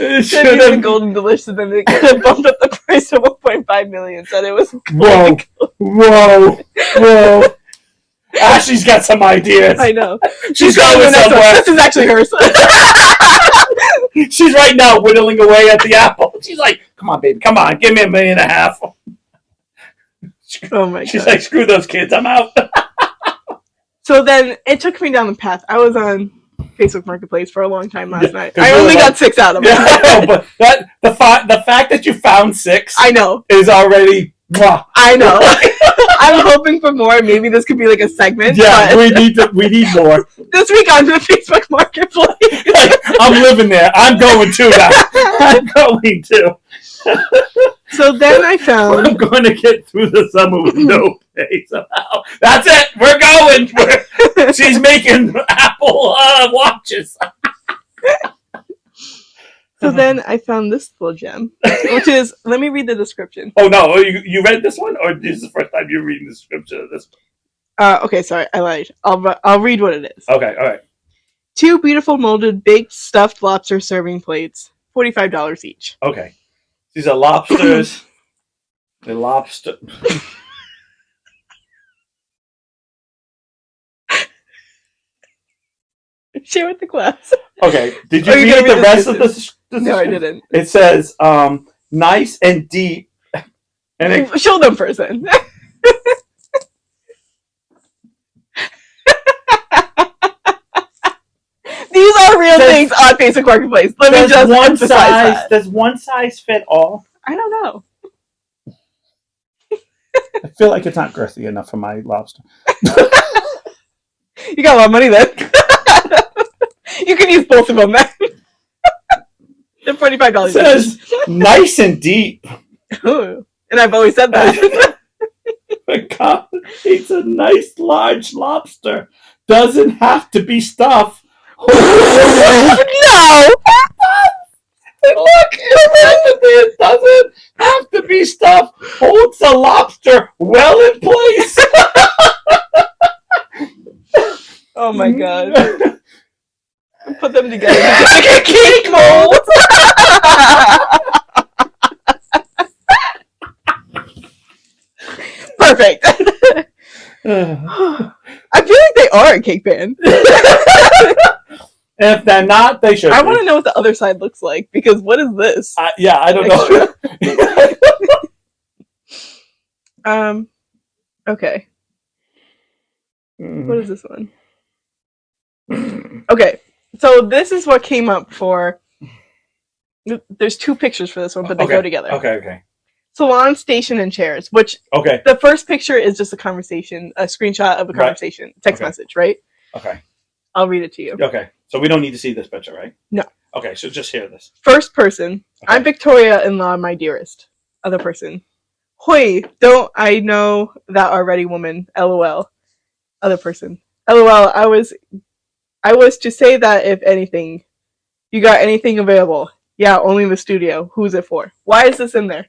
It should have been golden delicious, and then they bumped up the price to $1.5 million. Said it was. Whoa! Ashley's got some ideas. I know. She's going somewhere. This is actually hers. She's right now whittling away at the apple. She's like, "Come on, baby, come on, give me $1.5 million." Oh my god! She's like, "Screw those kids, I'm out." So then it took me down the path. I was on Facebook Marketplace for a long time last night. I only got 6 out of it. Yeah, but the fact that you found 6, I know, is already. Mwah. I know. I'm hoping for more. Maybe this could be like a segment. Yeah, we need more. This week on the Facebook Marketplace. I'm living there. I'm going to now. I'm going to. So then I found. I'm going to get through the summer with no pay somehow. That's it. We're going. She's making Apple watches. So then I found this little gem, which is, let me read the description. Oh no, you read this one? Or this is the first time you're reading the description of this one? Okay, sorry, I lied. I'll read what it is. Okay, all right. 2 beautiful molded baked stuffed lobster serving plates, $45 each. Okay, these are lobsters. The lobster. Share with the class. Okay, did you read the rest of this? No, I didn't. It says, nice and deep. And show them first then. These are real things on Facebook Marketplace. Let me just emphasize that. Does one size fit all? I don't know. I feel like it's not girthy enough for my lobster. You got a lot of money then. You can use both of them then. They're $45. It says nice and deep. Ooh. And I've always said that. It's a nice large lobster. Doesn't have to be stuffed. No! Look, it doesn't have to be stuffed. Holds the lobster well in place. Oh my god. Put them together like a cake mold. Perfect. I feel like they are a cake pan. If they're not, they should. I want to know what the other side looks like, because what is this? Yeah, I don't know. Okay. What is this one? Okay, so this is what came up for. There's 2 pictures for this one, but they go together. Okay. Salon, station, and chairs. Which the first picture is just a conversation, a screenshot of a conversation, text message, right? Okay. I'll read it to you. Okay, so we don't need to see this picture, right? No. Okay, so just hear this. First person, I'm Victoria-in-law, my dearest. Other person, Hoi, don't I know that already, woman? LOL. Other person, LOL. I was to say that if anything, you got anything available? Yeah, only in the studio. Who's it for? Why is this in there?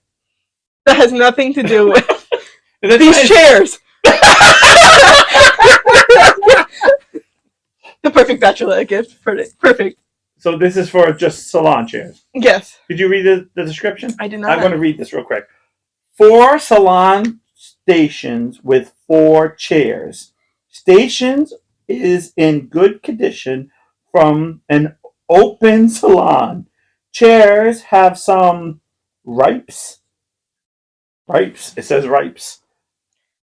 That has nothing to do with these chairs. The perfect bachelor gift. Perfect. So this is for just salon chairs? Yes. Did you read the description? I did not. I'm going to read this real quick. 4 salon stations with 4 chairs. Stations is in good condition from an open salon. Chairs have some ripes. Ripes. It says ripes.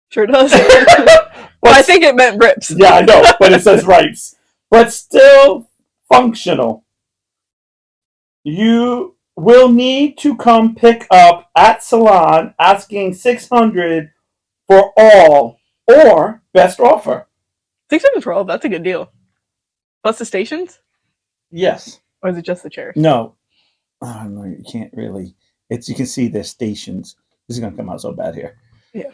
Sure does. Well, I think it meant rips. Yeah, I know, but it says ripes. But still functional. You will need to come pick up at salon asking $600 for all or best offer. $600 for all, that's a good deal. Plus the stations? Yes. Or is it just the chairs? No. Oh, no, you can't really. You can see their stations. This is going to come out so bad here. Yeah.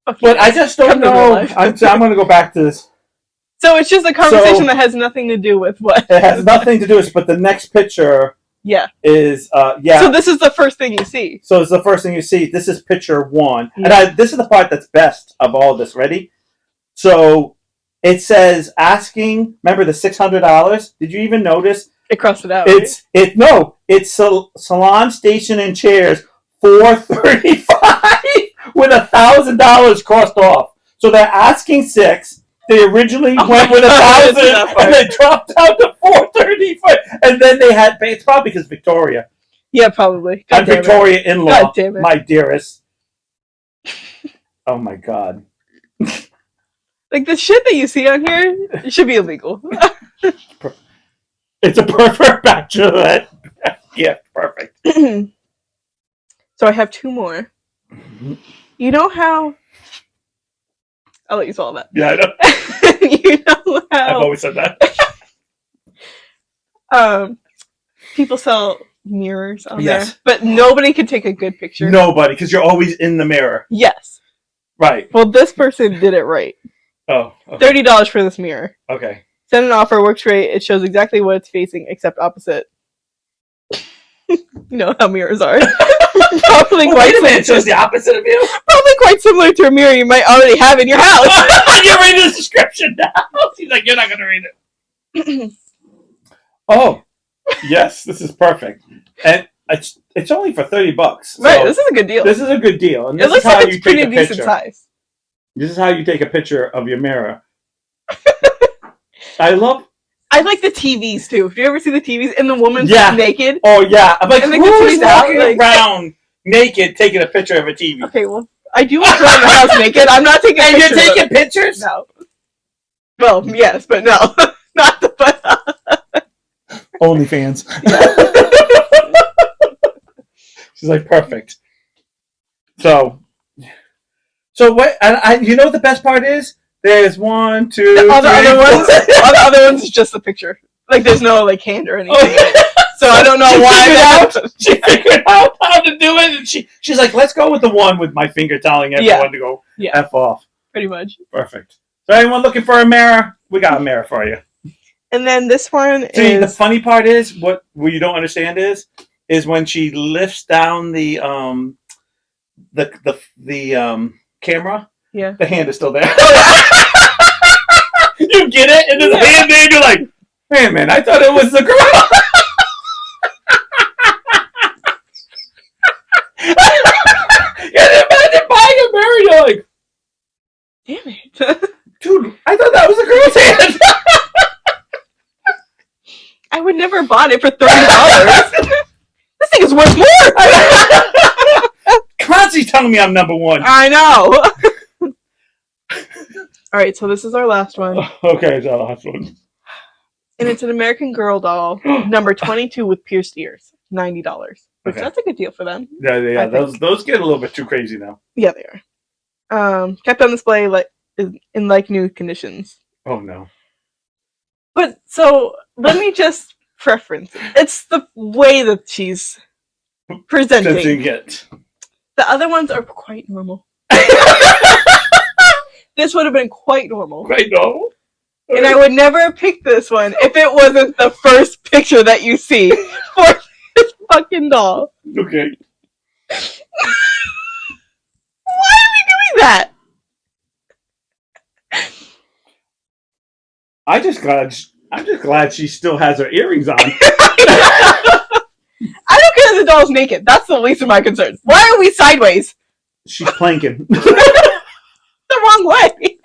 But I just don't know. I'm going to go back to this. So it's just a conversation that has nothing to do with what? It has nothing to do with, but the next picture is, So this is the first thing you see. So it's the first thing you see. This is picture 1. Yeah. And this is the part that's best of all this. Ready? So it says asking, remember the $600? Did you even notice? It crossed it out. It's salon station and chairs, $435 with $1,000 crossed off. So they're asking $600. They originally went with $1,000 and they dropped out to $435, and then they had. It's probably because Victoria. Yeah, probably. I'm Victoria-in-law, my dearest. Oh my god! Like the shit that you see on here, it should be illegal. It's a perfect bachelorette. Yeah, perfect. So I have 2 more. You know how? I'll let you solve that. Yeah, I know. You know how? I've always said that. People sell mirrors on there, but nobody can take a good picture. Nobody, because you're always in the mirror. Yes. Right. Well, this person did it right. Oh. Okay. $30 for this mirror. Okay. Send an offer. Works great. It shows exactly what it's facing, except opposite. You know how mirrors are. Probably quite similar. So it's the opposite of you. Probably quite similar to a mirror you might already have in your house. You're reading the description now. He's like, you're not going to read it. Oh, yes, this is perfect, and it's only for $30. So right, this is a good deal. This is a good deal, and this is how you take a picture. Size. This is how you take a picture of your mirror. I like the TVs too. Do you ever see the TVs and the woman's naked? Oh yeah, I'm like, who's walking around naked taking a picture of a TV? Okay, well, I do walk around the house naked. I'm not taking. And you're taking pictures? No. Well, yes, but no, not the. OnlyFans. She's like, perfect. So what? And you know what the best part is? There's 1, 2, all the other ones is just the picture. Like there's no like hand or anything. So I don't know why. She figured out how to do it, and she's like, let's go with the one with my finger telling everyone to go F off. Pretty much. Perfect. So anyone looking for a mirror? We got a mirror for you. And then this one is... the funny part is, what you don't understand is when she lifts down the camera, the hand is still there. You get it? And there's a hand there, and you're like, hey man, I thought it was the girl. Imagine buying a mirror, you're like, damn it. Dude, I thought that was a girl's hand. I would never have bought it for $30. This thing is worth more. Clancy's telling me I'm number one. I know. All right, so this is our last one. Okay, it's our last one. And it's an American Girl doll, number 22 with pierced ears, $90. Which that's a good deal for them. Yeah. Those get a little bit too crazy now. Yeah, they are. Kept on display in like new conditions. Oh no. But so let me just preference it. It's the way that she's presenting it. The other ones are quite normal. This would have been quite normal. Quite normal. And I would never have picked this one if it wasn't the first picture that you see for this fucking doll. Okay. Why are we doing that? I'm just glad she still has her earrings on. I don't care if the doll's naked. That's the least of my concerns. Why are we sideways? She's planking. The wrong way.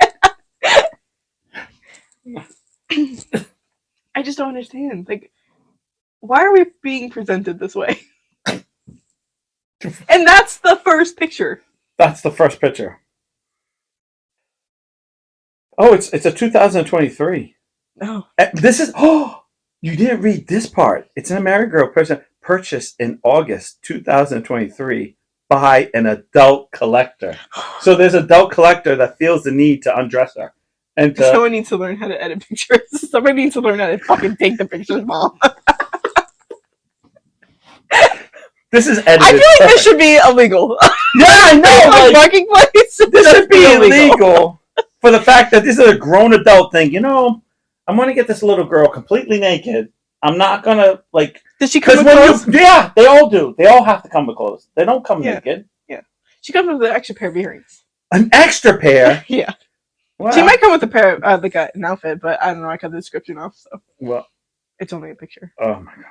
I just don't understand. Like, why are we being presented this way? And that's the first picture. That's the first picture. Oh, it's a 2023. No. This is you didn't read this part. It's an American Girl purchased in August 2023 by an adult collector. So there's an adult collector that feels the need to undress her. And someone needs to learn how to edit pictures. Someone needs to learn how to fucking take the pictures, Mom. This is edited. I feel like this should be illegal. Yeah, I know. Like, marketplace. This should be illegal for the fact that this is a grown adult thing. You know, I'm going to get this little girl completely naked. I'm not going to, like... Does she come with clothes? Yeah, they all do. They all have to come with clothes. They don't come naked. Yeah. She comes with an extra pair of earrings. An extra pair? Yeah. Wow. She might come with a pair of, like, an outfit, but I don't know. I cut the description off, so... Well... It's only a picture. Oh, my God.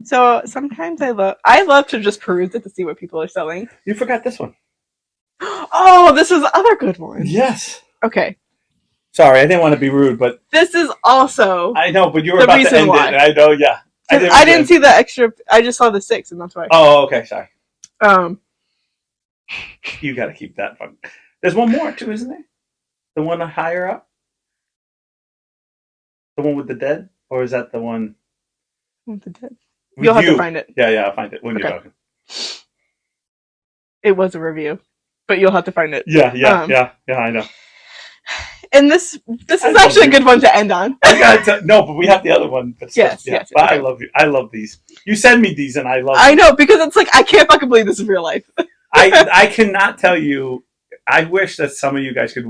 So sometimes I love to just peruse it to see what people are selling. You forgot this one. Oh, this is the other good one. Yes. Okay. Sorry, I didn't want to be rude, but this is also. I know, but you were about to end it. I know, yeah. I didn't see the extra. I just saw the 6, and that's why. Oh, okay. Sorry. You got to keep that fun. There's one more too, isn't there? The one higher up. The one with the dead, or is that the one with the dead? You'll have to find it. Yeah, I'll find it when you're talking. It was a review, but you'll have to find it. Yeah, I know. And this is actually a good one to end on. No, but we have the other one. But yes. But okay. I love you. I love these. You send me these, and I love. I know, because it's like I can't fucking believe this is real life. I cannot tell you. I wish that some of you guys could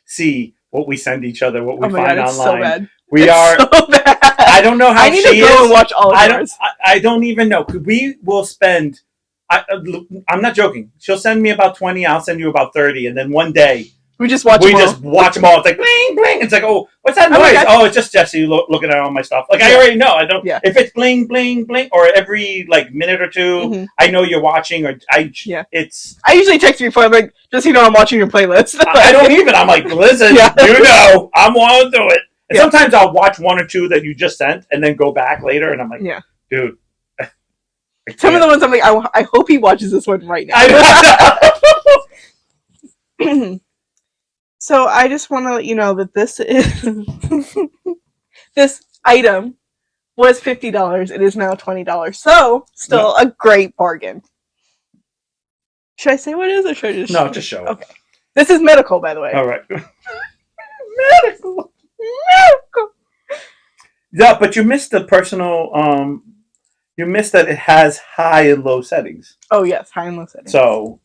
see what we send each other, what we find online. It's so bad. It's so bad. I don't know how I need to go and watch all of yours. I don't even know. We will spend. I'm not joking. She'll send me about 20. I'll send you about 30, and then one day we just watch them all. It's like bling bling. It's like, oh, what's that noise? Oh, it's just Jesse looking at all my stuff. Like I already know. I don't. Yeah. If it's bling bling bling, or every like minute or two, I know you're watching. Or it's. I usually text you before. I'm like, just so you know, I'm watching your playlist. I don't even. I'm like, listen, you know, I'm willing to do it. And sometimes I'll watch one or two that you just sent, and then go back later, and I'm like, dude. Some of the ones I'm like, I hope he watches this one right now. So I just want to let you know that this item was $50. It is now $20. So still a great bargain. Should I say what it is, or should I just show it? Okay. This is medical, by the way. All right. Medical. Yeah, but you missed the personal. You missed that it has high and low settings. Oh yes, high and low settings. So,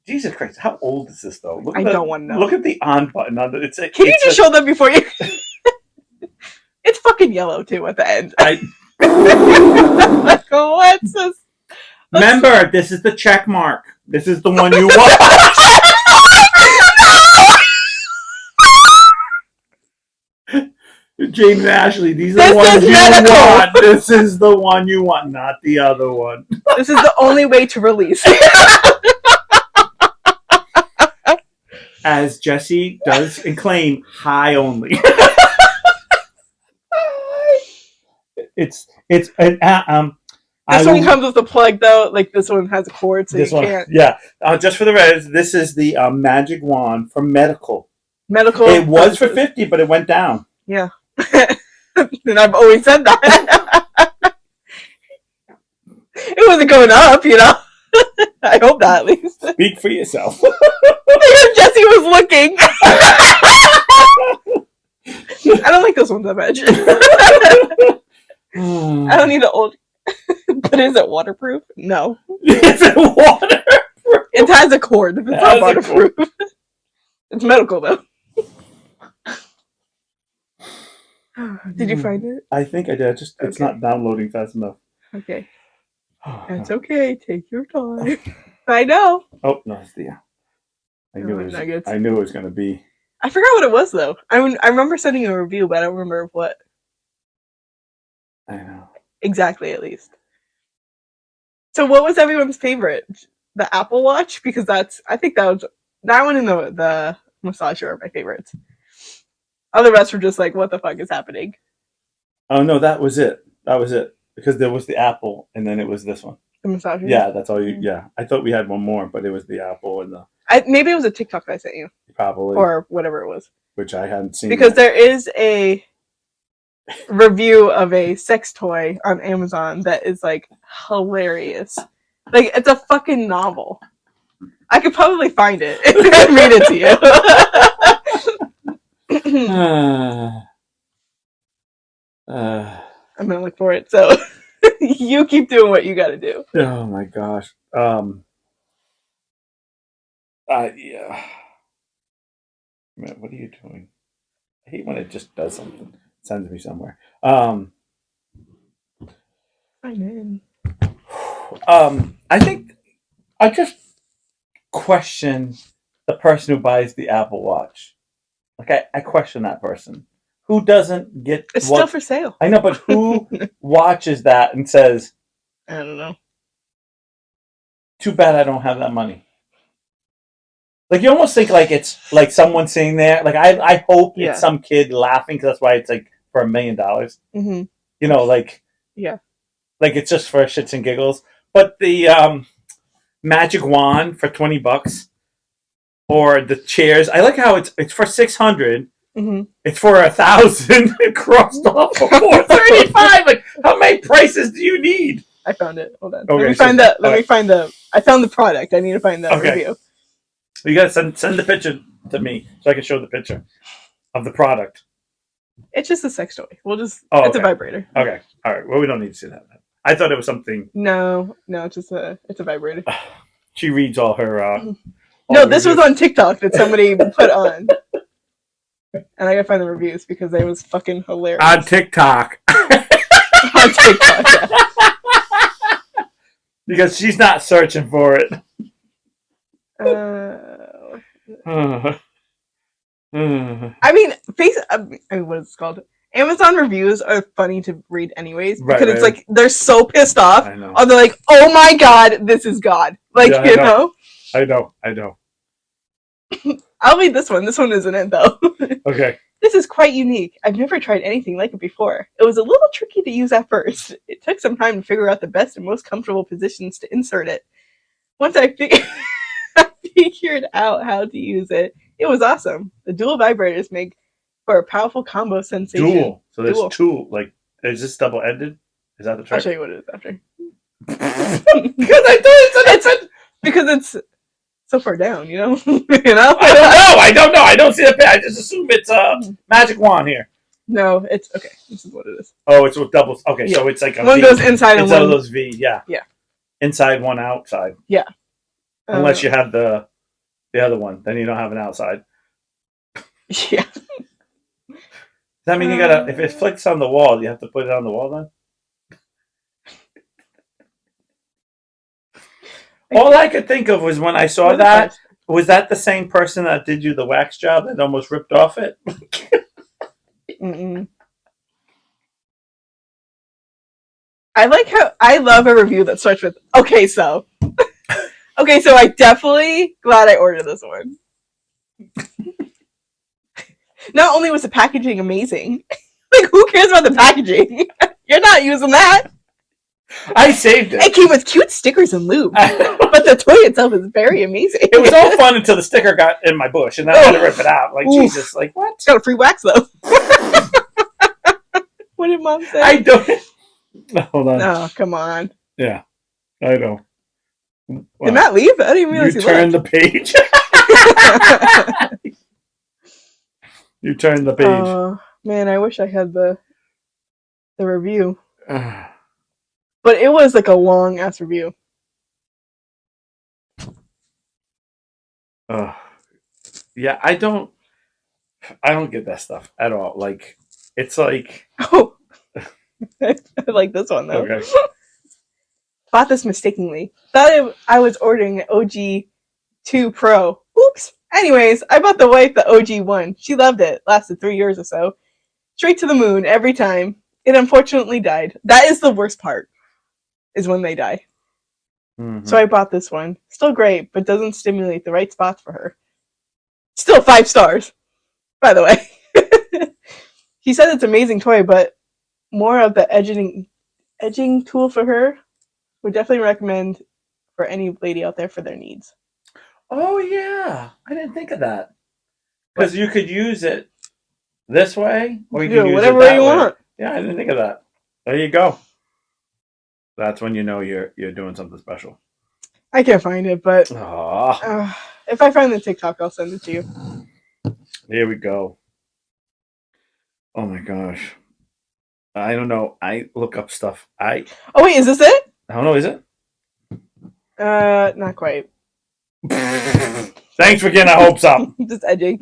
Jesus Christ, how old is this though? I don't want to know. Look at the on button on it. Can you just show them before you? It's fucking yellow too at the end. Like, what's this? Remember, this is the check mark. This is the one you want. James and Ashley, these are the ones you want. This is the one you want, not the other one. This is the only way to release. As Jesse does and claim, high only. It's this one comes with a plug though. Like this one has a cord, so you can't. Yeah, just for the rest, this is the magic wand for medical. Medical. It was for $50, but it went down. Yeah. And I've always said that. It wasn't going up, you know. I hope not, at least. Speak for yourself. Jesse was looking. I don't like this one that much. I don't need an old. But is it waterproof? No. Is it waterproof? It has a cord. It's not waterproof. It's medical though. Did you find it? I think I did. It's not downloading fast enough. Okay. That's okay. Take your time. I know. Oh no, it's the. I knew it was going to be. I forgot what it was though. I remember sending you a review, but I don't remember what. I know. Exactly, at least. So, what was everyone's favorite? The Apple Watch, because I think that one and the massager are my favorites. All the rest were just like, what the fuck is happening? Oh no, that was it. Because there was the Apple, and then it was this one. The massager. Yeah, that's all you. Yeah, I thought we had one more, but it was the Apple and the. Maybe it was a TikTok I sent you. Probably. Or whatever it was. Which I hadn't seen. Because there is a review of a sex toy on Amazon that is like hilarious. Like it's a fucking novel. I could probably find it and read it to you. I'm gonna look for it. So you keep doing what you gotta do. Oh my gosh. Yeah. Man, what are you doing? I hate when it just does something. It sends me somewhere. I'm in. I think I just question the person who buys the Apple Watch. Like I question that person. Who doesn't get it's still for sale. I know, but who watches that and says, I don't know. Too bad I don't have that money. Like you almost think like it's like someone sitting there. Like I hope it's some kid laughing because that's why it's like for $1 million. Mm-hmm. You know, like like it's just for shits and giggles. But the magic wand for $20, or the chairs. I like how it's for $600. Mm-hmm. It's for $1,000 crossed off for $435. Like how many prices do you need? I found it. Hold on. Okay, let me find that. Let me find the. I found the product. I need to find the review. You gotta send the picture to me so I can show the picture of the product. It's just a sex toy. We'll just. It's a vibrator. Okay. All right. Well, we don't need to see that. I thought it was something. No, it's just it's a vibrator. She reads all her. No, this was on TikTok that somebody put on. And I gotta find the reviews because it was fucking hilarious. On TikTok. On TikTok, yeah. Because she's not searching for it. I mean, what is it called? Amazon reviews are funny to read anyways because it's like they're so pissed off. I know. Or they're like, "Oh my god, this is God!" Like yeah, you know. I know. I'll read this one. This one isn't it though. Okay. This is quite unique. I've never tried anything like it before. It was a little tricky to use at first. It took some time to figure out the best and most comfortable positions to insert it. Once I figured out how to use it, it was awesome. The dual vibrators make for a powerful combo sensation. Dual. So there's two. Like, is this double-ended? Is that the trick? I'll show you what it is after. Because I thought it's because it's so far down, you know? I don't know. I don't see the pin. I just assume it's a magic wand here. No, it's okay. This is what it is. Oh, it's with doubles. Okay, yeah. So it's like a one V. Goes inside and one of those V. Yeah. Yeah. Inside, one outside. Yeah. Unless you have the other one, then you don't have an outside. Yeah. Does that mean you gotta? If it flicks on the wall, you have to put it on the wall then? All I could think of was when I saw that. Was that the same person that did you the wax job that almost ripped off it? I love a review that starts with okay, so I definitely glad I ordered this one. Not only was the packaging amazing, like who cares about the packaging? You're not using that. I saved it. It came with cute stickers and lube, but the toy itself is very amazing. It was all fun until the sticker got in my bush, and then I had to rip it out. Like, oof. Jesus, like what? Got a free wax though. What did Mom say? I don't. Hold on. Oh, come on. Yeah, I know. Wow. Did Matt leave? I didn't realize you turned the page. You turned the page. Oh man, I wish I had the review. But it was like a long ass review. Yeah, I don't get that stuff at all. Like, it's like. Oh, I like this one though. Okay. Bought this mistakenly. Thought I was ordering an OG2 Pro. Oops. Anyways, I bought the wife the OG1. She loved it. Lasted 3 years or so. Straight to the moon every time. It unfortunately died. That is the worst part. Is when they die. Mm-hmm. So I bought this one. Still great, but doesn't stimulate the right spots for her. Still 5 stars, by the way. She said it's an amazing toy, but more of the edging tool for her. Would definitely recommend for any lady out there for their needs. Oh yeah, I didn't think of that. Because you could use it this way, or you can use whatever it that you way. want. Yeah, I didn't think of that. There you go. That's when you know you're doing something special. I can't find it, but if I find the TikTok, I'll send it to you. Here we go. Oh my gosh. I don't know. I look up stuff. Oh wait, is this it? I don't know. Is it? Not quite. Thanks for getting our hopes up. Just edging.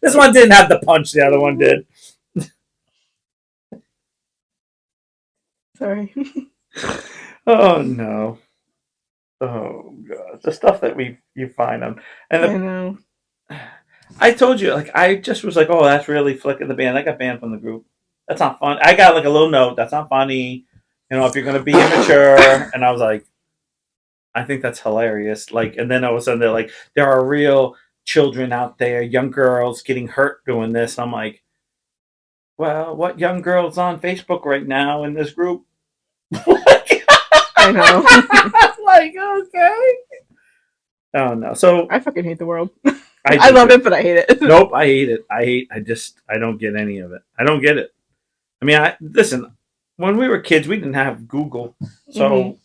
This one didn't have the punch. The other one did. Sorry. Oh no. Oh god. The stuff that you find them. And I know. I told you, like, I just was like, oh, that's really flicking the band. I got banned from the group. That's not fun. I got like a little note. That's not funny. You know, if you're gonna be immature. And I was like, I think that's hilarious. Like, and then all of a sudden they're like, there are real children out there, young girls getting hurt doing this. I'm like, well, what young girls on Facebook right now in this group? I know. Like, okay. Oh no. So I fucking hate the world. I love it, but I hate it. Nope, I hate it. I don't get any of it. I don't get it. I mean, listen, when we were kids, we didn't have Google. So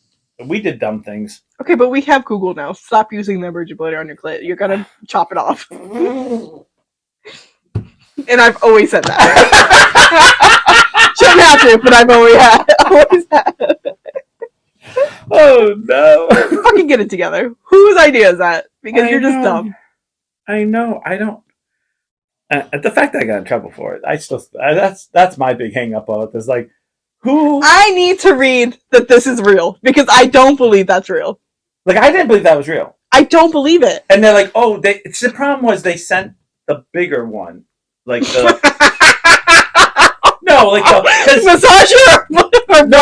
we did dumb things. Okay, but we have Google now. Stop using the emergency blade on your clit. You're going to chop it off. And I've always said that. Shouldn't have to, but I've always had. Oh, no. Fucking get it together. Whose idea is that? Because you're just dumb. I know. I don't. The fact that I got in trouble for it, that's my big hang up of it. It's like, who? I need to read that this is real because I don't believe that's real. Like, I didn't believe that was real. I don't believe it. And they're like, oh, the problem was they sent the bigger one, like the. No, like the massager. No,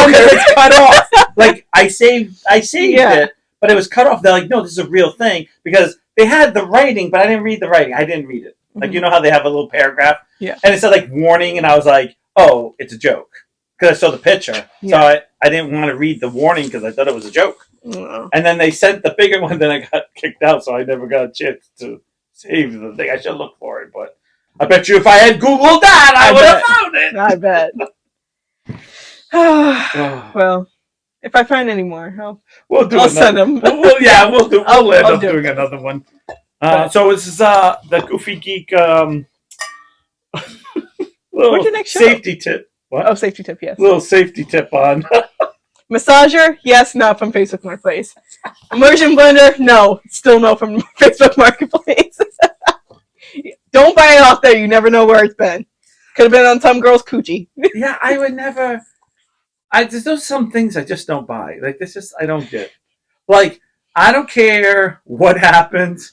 because it's cut off. Like I saved it, but it was cut off. They're like, no, this is a real thing because they had the writing, but I didn't read the writing. I didn't read it. Like, you know how they have a little paragraph, and it said like warning, and I was like, oh, it's a joke because I saw the picture, so I didn't want to read the warning because I thought it was a joke. And then they sent the bigger one, then I got kicked out, so I never got a chance to save the thing. I should look for it, but I bet you if I had Googled that, I would have found it. I bet. Well, if I find any more, I'll send them. We'll end up doing another one. So this is the Goofy Geek what's your next show? Safety tip. What? Oh, safety tip, yes. Little safety tip on. Massager, yes, no from Facebook Marketplace. Immersion blender, no, still no from Facebook Marketplace. Don't buy it off there. You never know where it's been. Could have been on some girl's coochie. Yeah, I would never. There's some things I just don't buy. Like I don't get. Like, I don't care what happens.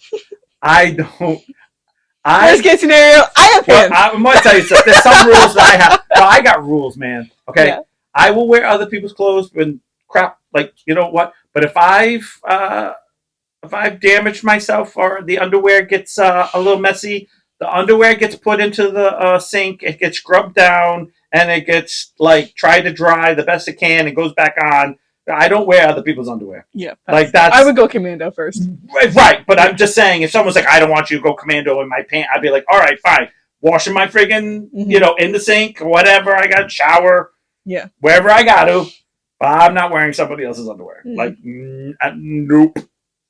Worst case scenario, I have hands. I'm going to tell you something. There's some rules that I have. No, I got rules, man. Okay? Yeah. I will wear other people's clothes when crap, like, you know what? But if I've damaged myself or the underwear gets a little messy, the underwear gets put into the sink, it gets scrubbed down, and it gets, like, tried to dry the best it can and goes back on. I don't wear other people's underwear. Yeah. Like that's. I would go commando first. Right, but I'm just saying, if someone's like, I don't want you to go commando in my pants, I'd be like, all right, fine. Washing my friggin', in the sink, whatever. I got to shower. Yeah. Wherever I got to. But I'm not wearing somebody else's underwear. Like, nope.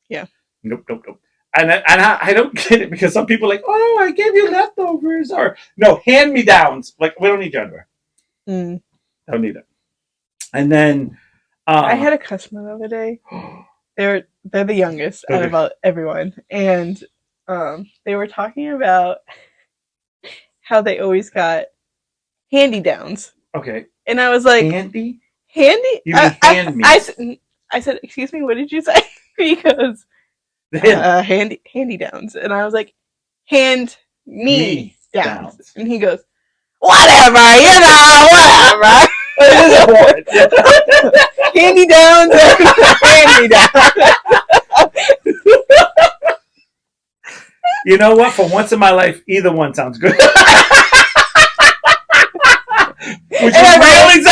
Yeah. Nope. And I don't get it because some people are like, oh, I gave you leftovers. Or, no, hand-me-downs. Like, we don't need your underwear. Don't need it. And then... I had a customer the other day. They're the youngest out of about everyone, and they were talking about how they always got handy-downs. Okay. And I was like, handy? You mean hand me? I said, excuse me, what did you say? He goes, handy-downs, and I was like, hand me downs, and he goes, whatever, whatever. Handy downs and handy downs. You know what? For once in my life, either one sounds good. Which is really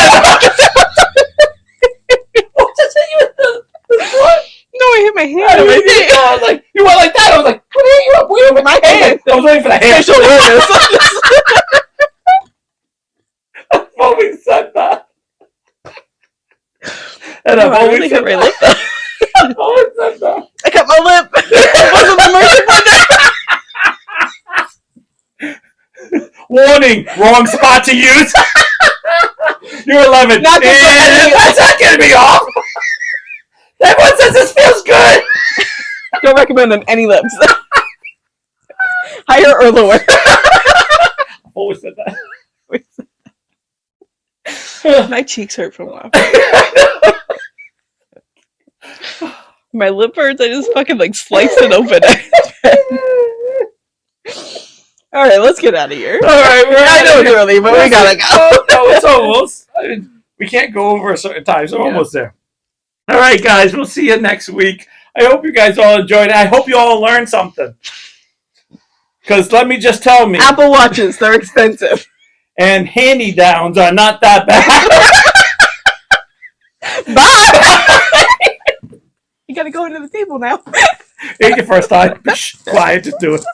what? No, I hit my hand. I was like, you went like that. I was like, what hit you up? Where with my hand? I was waiting for the hand. Facial awareness. I've always said that. And I've always said that. I've always said that. I cut my lip. It wasn't the mercy blender. Warning, wrong spot to use. You're 11. That's not getting me off. Everyone says this feels good. Don't recommend on any lips. Higher or lower. I've always said that. My cheeks hurt from laughing. My lip hurts. I just fucking like sliced it open. All right, let's get out of here. All right, I know it's early, but we gotta go. No, it's almost. We can't go over a certain time, so we're almost there. All right, guys, we'll see you next week. I hope you guys all enjoyed it. I hope you all learned something. Because let me just tell me. Apple Watches, they're expensive. And hand-me-downs are not that bad. Bye! You gotta go into the table now. Ain't your first time. Quiet, just do it.